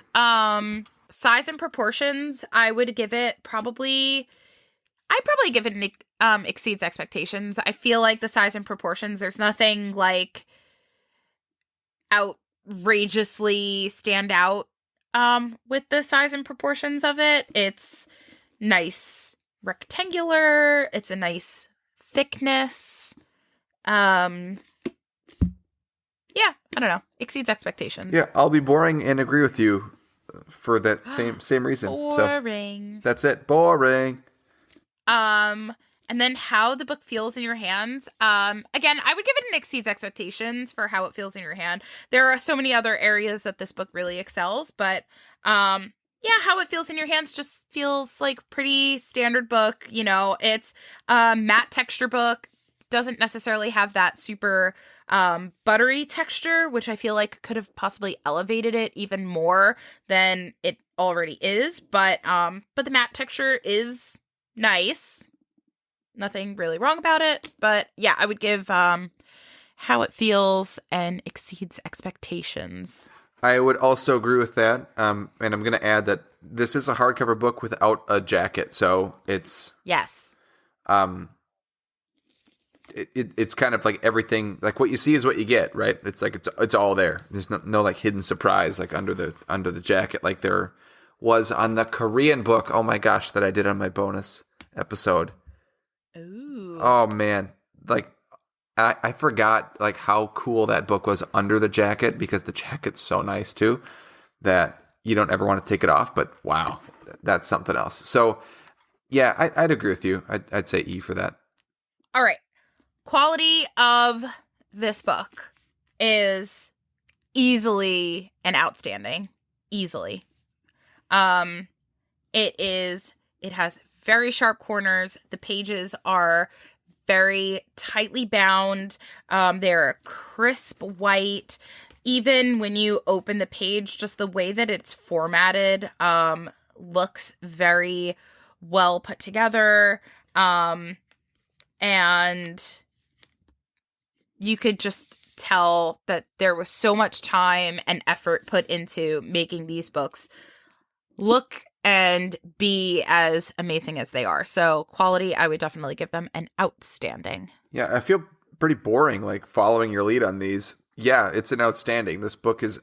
Size and proportions, I'd probably give it an exceeds expectations. I feel like the size and proportions, there's nothing like outrageously stand out with the size and proportions of it. It's nice rectangular, it's a nice thickness. I don't know, exceeds expectations. Yeah, I'll be boring and agree with you for that same reason. Boring. So that's it. Boring. And then how the book feels in your hands. Again, I would give it an exceeds expectations for how it feels in your hand. There are so many other areas that this book really excels, but Yeah, how it feels in your hands just feels like pretty standard book. You know, it's a matte texture book. Doesn't necessarily have that super buttery texture, which I feel like could have possibly elevated it even more than it already is. But the matte texture is nice. Nothing really wrong about it. But yeah, I would give how it feels and exceeds expectations. I would also agree with that. And I'm going to add that this is a hardcover book without a jacket. So it's... Yes. It's kind of like everything, like what you see is what you get, right? It's like it's all there. There's no like hidden surprise like under the jacket like there was on the Korean book. Oh my gosh, that I did on my bonus episode. Ooh. Oh man, like I forgot like how cool that book was under the jacket, because the jacket's so nice too that you don't ever want to take it off. But wow, that's something else. So yeah, I'd agree with you. I'd say E for that. All right. Quality of this book is easily and outstanding. Easily. It has very sharp corners. The pages are very tightly bound. They're crisp white. Even when you open the page, just the way that it's formatted looks very well put together. And you could just tell that there was so much time and effort put into making these books look and be as amazing as they are. So quality, I would definitely give them an outstanding. Yeah, I feel pretty boring like following your lead on these. Yeah, it's an outstanding. This book is,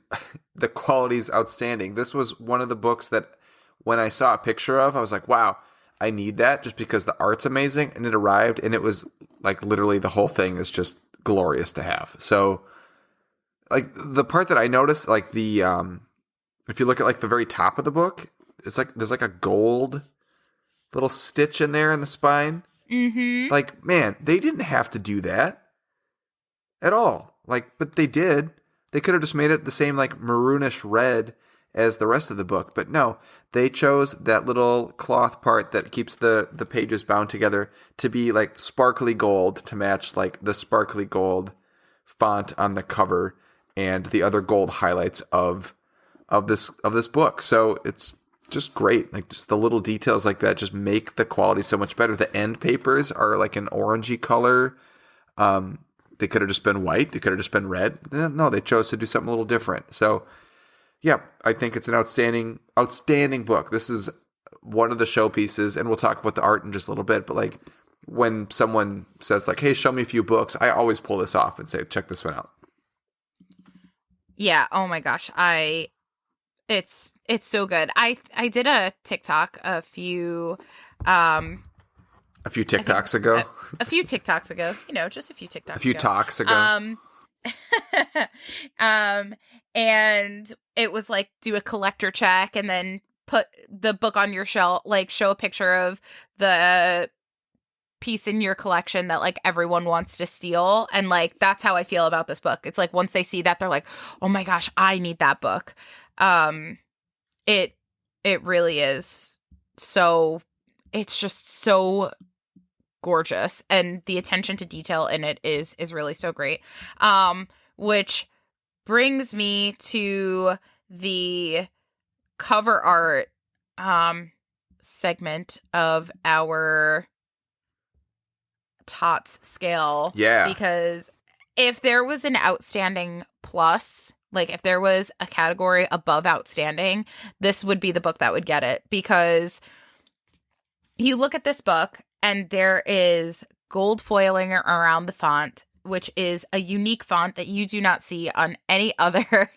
the quality is outstanding. This was one of the books that when I saw a picture of, I was like, wow, I need that, just because the art's amazing. And it arrived and it was like literally the whole thing is just glorious to have. So like the part that I noticed, like the, if you look at like the very top of the book, it's like, there's like a gold little stitch in there in the spine. Mm-hmm. Like, man, they didn't have to do that at all. Like, but they did. They could have just made it the same like maroonish red as the rest of the book. But no, they chose that little cloth part that keeps the pages bound together to be like sparkly gold, to match like the sparkly gold font on the cover and the other gold highlights of this book. So it's just great. Like just the little details like that just make the quality so much better. The end papers are like an orangey color. They could have just been white. They could have just been red. No, they chose to do something a little different. So yeah, I think it's an outstanding book. This is one of the showpieces, and we'll talk about the art in just a little bit. But like when someone says like, "Hey, show me a few books," I always pull this off and say, "Check this one out." Yeah. Oh my gosh. It's so good. I did a TikTok a few TikToks ago. A few TikToks ago. You know, just a few TikToks. A few talks ago. And it was like, do a collector check and then put the book on your shelf, like show a picture of the piece in your collection that like everyone wants to steal. And like, that's how I feel about this book. It's like, once they see that, they're like, oh my gosh, I need that book. It really is. So it's just so gorgeous, and the attention to detail in it is really so great. Which brings me to the cover art segment of our TOTS scale. Yeah. Because if there was an outstanding plus, like if there was a category above outstanding, this would be the book that would get it. Because you look at this book and there is gold foiling around the font, which is a unique font that you do not see on any other.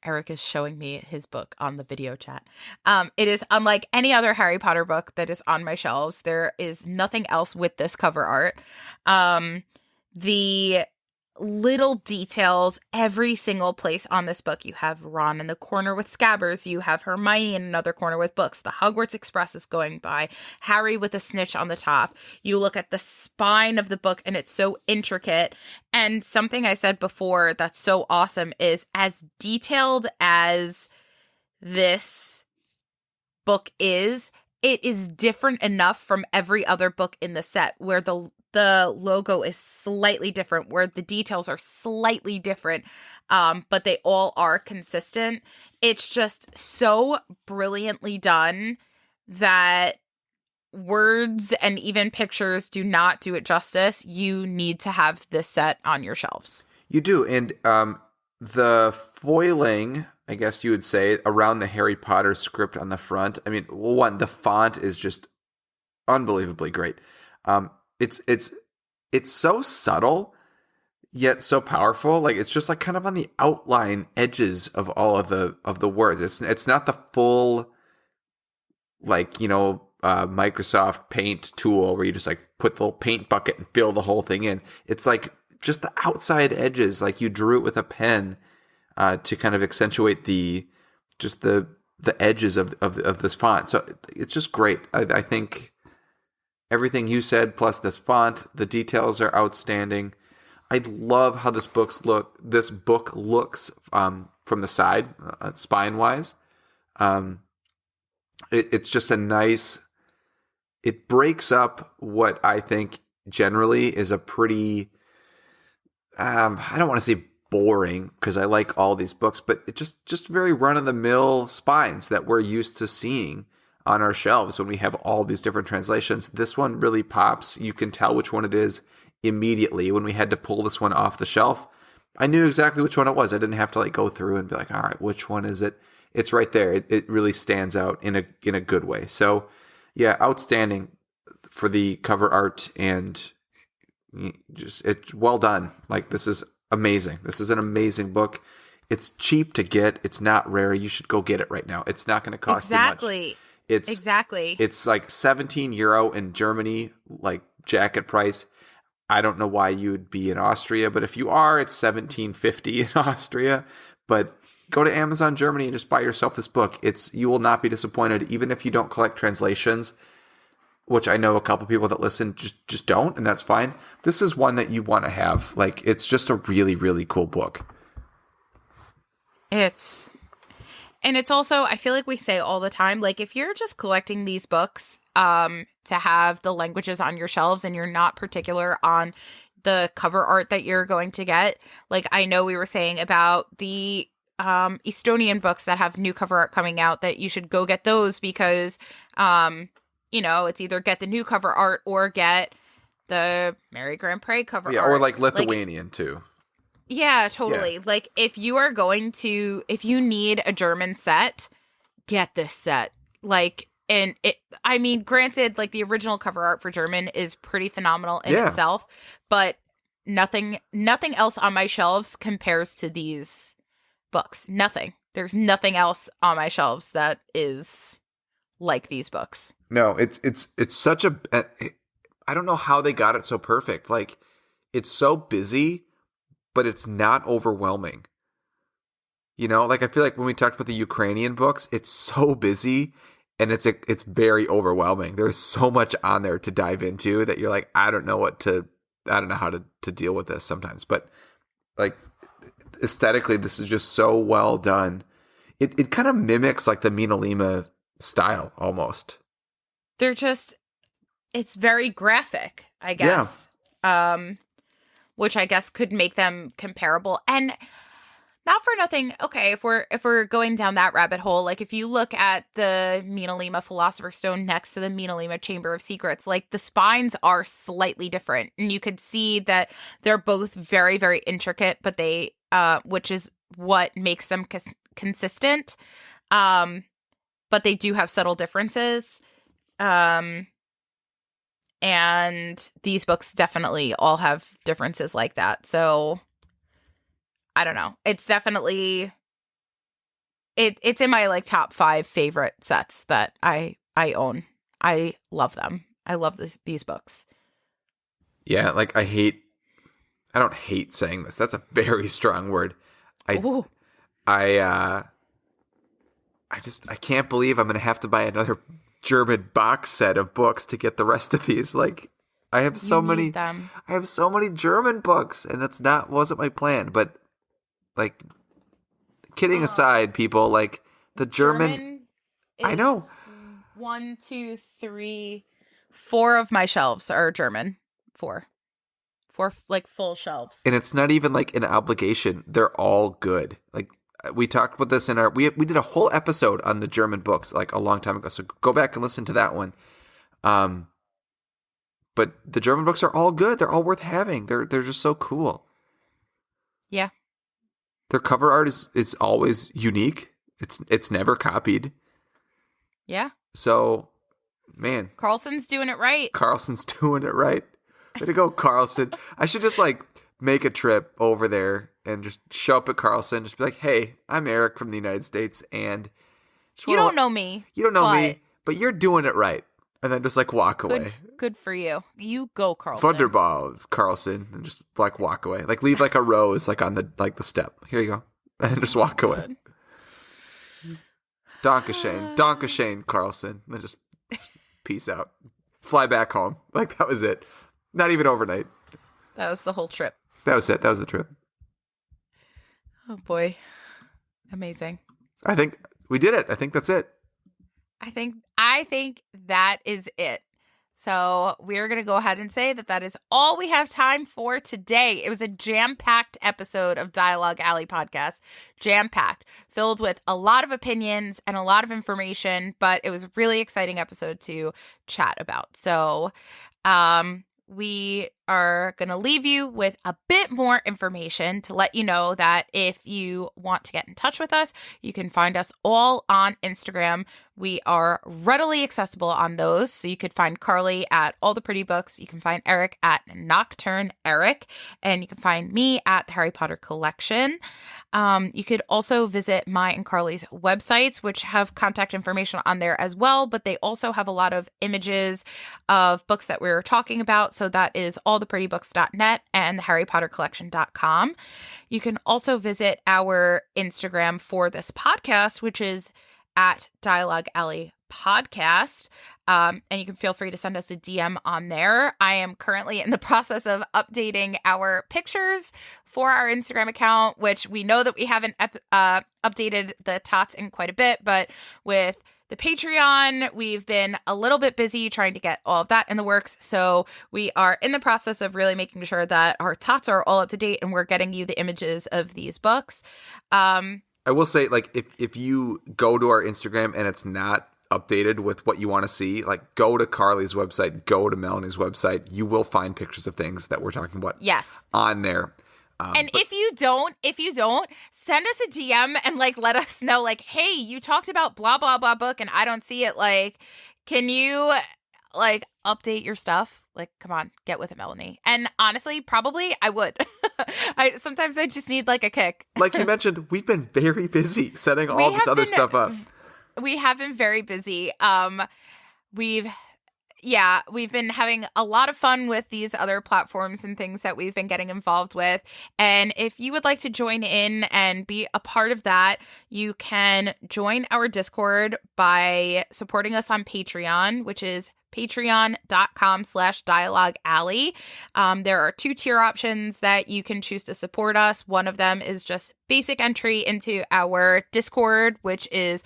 Eric is showing me his book on the video chat. It is unlike any other Harry Potter book that is on my shelves. There is nothing else with this cover art. The little details, every single place on this book. You have Ron in the corner with Scabbers. You have Hermione in another corner with books. The Hogwarts Express is going by. Harry with a snitch on the top. You look at the spine of the book and it's so intricate. And something I said before that's so awesome is, as detailed as this book is, it is different enough from every other book in the set where the logo is slightly different, where the details are slightly different, but they all are consistent. It's just so brilliantly done that words and even pictures do not do it justice. You need to have this set on your shelves. You do. And the foiling, I guess you would say, around the Harry Potter script on the front. I mean, well, one, the font is just unbelievably great. It's so subtle yet so powerful. Like, it's just like kind of on the outline edges of all of the words. It's not the full, like, you know, Microsoft Paint tool where you just like put the little paint bucket and fill the whole thing in. It's like just the outside edges, like you drew it with a pen to kind of accentuate the edges of this font. So it's just great. I think everything you said, plus this font, the details are outstanding. I love how this book looks from the side, spine wise. It's just a nice. It breaks up what I think generally is a pretty. I don't want to say boring because I like all these books, but it just very run of the mill spines that we're used to seeing on our shelves when we have all these different translations. This one really pops. You can tell which one it is immediately. When we had to pull this one off the shelf, I knew exactly which one it was. I didn't have to like go through and be like, all right, which one is it? It's right there. It really stands out in a good way. So yeah, outstanding for the cover art, and it's well done. Like, this is amazing. This is an amazing book. It's cheap to get. It's not rare. You should go get it right now. It's not going to cost you much. Exactly. It's like €17 in Germany, like jacket price. I don't know why you would be in Austria, but if you are, it's $17.50 in Austria. But go to Amazon Germany and just buy yourself this book. You will not be disappointed, even if you don't collect translations, which I know a couple people that listen just don't, and that's fine. This is one that you want to have. Like, it's just a really, really cool book. And it's also, I feel like we say all the time, like, if you're just collecting these books to have the languages on your shelves and you're not particular on the cover art that you're going to get, like, I know we were saying about the Estonian books that have new cover art coming out, that you should go get those because, you know, it's either get the new cover art or get the Mary Grand Prix cover art. Yeah, or like Lithuanian too. Yeah, totally. Yeah. Like, if you need a German set, get this set. Like, and I mean, granted, like, the original cover art for German is pretty phenomenal in itself, but nothing else on my shelves compares to these books. Nothing. There's nothing else on my shelves that is like these books. No, it's such a. I don't know how they got it so perfect. Like, it's so busy, but it's not overwhelming. You know, like, I feel like when we talked about the Ukrainian books, it's so busy and it's very overwhelming. There's so much on there to dive into that you're like, I don't know how to deal with this sometimes. But like, aesthetically, this is just so well done. It kind of mimics like the Mina Lima style almost. It's very graphic, I guess. Yeah. Which I guess could make them comparable. And not for nothing, okay, if we're going down that rabbit hole, like, if you look at the Mina Lima Philosopher's Stone next to the Mina Lima Chamber of Secrets, like, the spines are slightly different. And you could see that they're both very, very intricate, but they, which is what makes them consistent. But they do have subtle differences. And these books definitely all have differences like that. So I don't know. It's definitely it's in my like top 5 favorite sets that I own. I love them. I love these books. Yeah, like, I don't hate saying this. That's a very strong word. I can't believe I'm going to have to buy another German box set of books to get the rest of these. Like, I have so many German books, and wasn't my plan. But, like, kidding aside, people, like, The German is I know. 1, 2, 3, 4 of my shelves are German. Four like full shelves. And it's not even like an obligation. They're all good. Like we talked about this in our we did a whole episode on the German books like a long time ago. So go back and listen to that one. But the German books are all good. They're all worth having. They're just so cool. Yeah. Their cover art is always unique. It's never copied. Yeah. So, man, Carlson's doing it right. Carlson's doing it right. Way to go, Carlson. I should just like make a trip over there and just show up at Carlson. Just be like, hey, I'm Erik from the United States, and you don't know me. You don't know me, but you're doing it right. And then just like walk away. Good for you. You go, Carlson. Wunderbar, Carlson, and just like walk away. Like leave like a rose like on the step. Here you go, and just walk away. Dankeschön, Carlson. And then just peace out. Fly back home. Like that was it. Not even overnight. That was the whole trip. That was it. That was the trip. Oh boy, amazing. I think we did it. I think that's it. I think that is it. So we're going to go ahead and say that is all we have time for today. It was a jam-packed episode of Dialogue Alley Podcast. Jam-packed, filled with a lot of opinions and a lot of information, but it was a really exciting episode to chat about. So we are going to leave you with a bit more information to let you know that if you want to get in touch with us, you can find us all on Instagram. We are readily accessible on those. So you could find Carly at All the Pretty Books. You can find Erik at Nocturne Erik. And you can find me at the Harry Potter Collection. You could also visit my and Carly's websites, which have contact information on there as well. But they also have a lot of images of books that we're talking about. So that is alltheprettybooks.net and theharrypottercollection.com. You can also visit our Instagram for this podcast, which is at Dialogue Alley Podcast. And you can feel free to send us a DM on there. I am currently in the process of updating our pictures for our Instagram account, which we know that we haven't updated the tots in quite a bit, but with the Patreon, we've been a little bit busy trying to get all of that in the works. So we are in the process of really making sure that our tots are all up to date and we're getting you the images of these books. I will say, like, if you go to our Instagram and it's not updated with what you want to see, like, go to Carly's website, go to Melanie's website. You will find pictures of things that we're talking about. Yes. On there. And if you don't, send us a DM and like let us know, like, hey, you talked about blah blah blah book and I don't see it. Like, can you like update your stuff? Like, come on, get with it, Melanie. And honestly, probably I would. Sometimes I just need like a kick. Like you mentioned, we've been very busy setting all this other stuff up. We have been very busy. We've been having a lot of fun with these other platforms and things that we've been getting involved with. And if you would like to join in and be a part of that, you can join our Discord by supporting us on Patreon, which is patreon.com/dialoguealley. There are 2 tier options that you can choose to support us. One of them is just basic entry into our Discord, which is,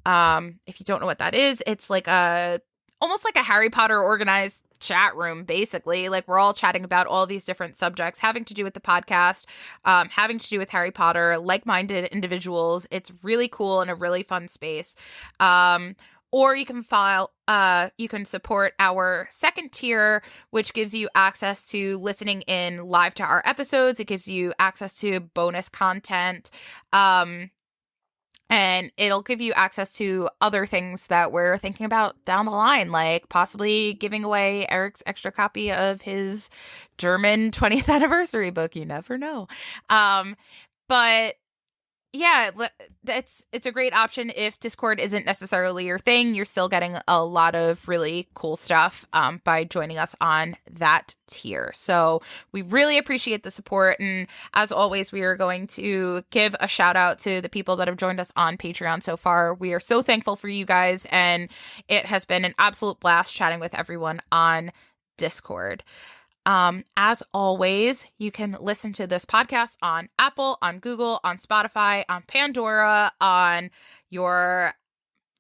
if you don't know what that is, it's like almost like a Harry Potter organized chat room, basically. Like, we're all chatting about all these different subjects having to do with the podcast, having to do with Harry Potter, like-minded individuals. It's really cool and a really fun space. Or you can support our second tier, which gives you access to listening in live to our episodes. It gives you access to bonus content. And it'll give you access to other things that we're thinking about down the line, like possibly giving away Erik's extra copy of his German 20th anniversary book. You never know. But yeah, it's a great option if Discord isn't necessarily your thing. You're still getting a lot of really cool stuff by joining us on that tier. So we really appreciate the support. And as always, we are going to give a shout out to the people that have joined us on Patreon so far. We are so thankful for you guys. And it has been an absolute blast chatting with everyone on Discord. As always, you can listen to this podcast on Apple, on Google, on Spotify, on Pandora, on your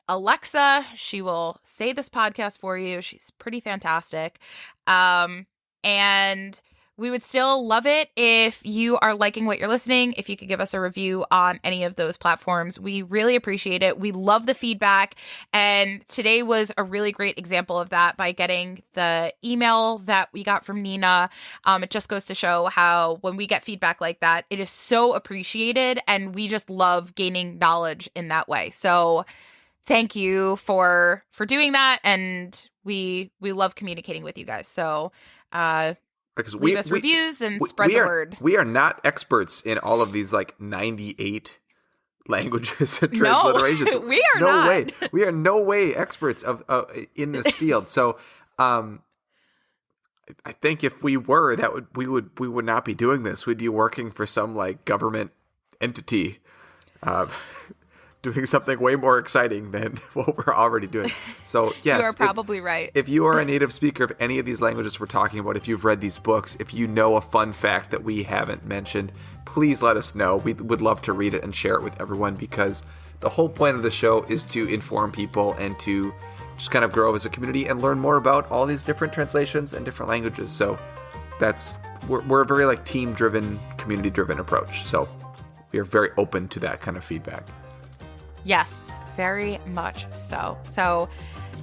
Alexa. She will say this podcast for you. She's pretty fantastic. And we would still love it if you are liking what you're listening, if you could give us a review on any of those platforms. We really appreciate it. We love the feedback. And today was a really great example of that by getting the email that we got from Nina. It just goes to show how when we get feedback like that, it is so appreciated. And we just love gaining knowledge in that way. So thank you for doing that. And we love communicating with you guys. So, because leave us reviews and spread the word. We are not experts in all of these 98 languages and transliterations. No, we are not. Way. We are no way experts of in this field. So, I think if we were, we would not be doing this. We'd be working for some government entity, doing something way more exciting than what we're already doing. So yes, you are probably right. If you are a native speaker of any of these languages we're talking about, if you've read these books, if you know a fun fact that we haven't mentioned, please let us know. We would love to read it and share it with everyone, because the whole point of the show is to inform people and to just kind of grow as a community and learn more about all these different translations and different languages. So we're a very team-driven, community-driven approach. So we are very open to that kind of feedback. Yes, very much so. So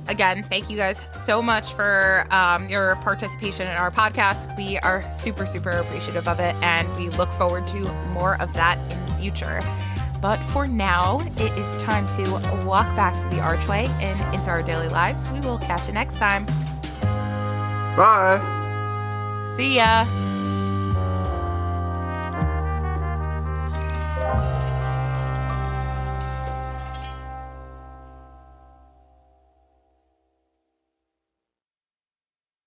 again, thank you guys so much for your participation in our podcast. We are super, super appreciative of it, and we look forward to more of that in the future. But for now, it is time to walk back through the archway and into our daily lives. We will catch you next time. Bye. See ya.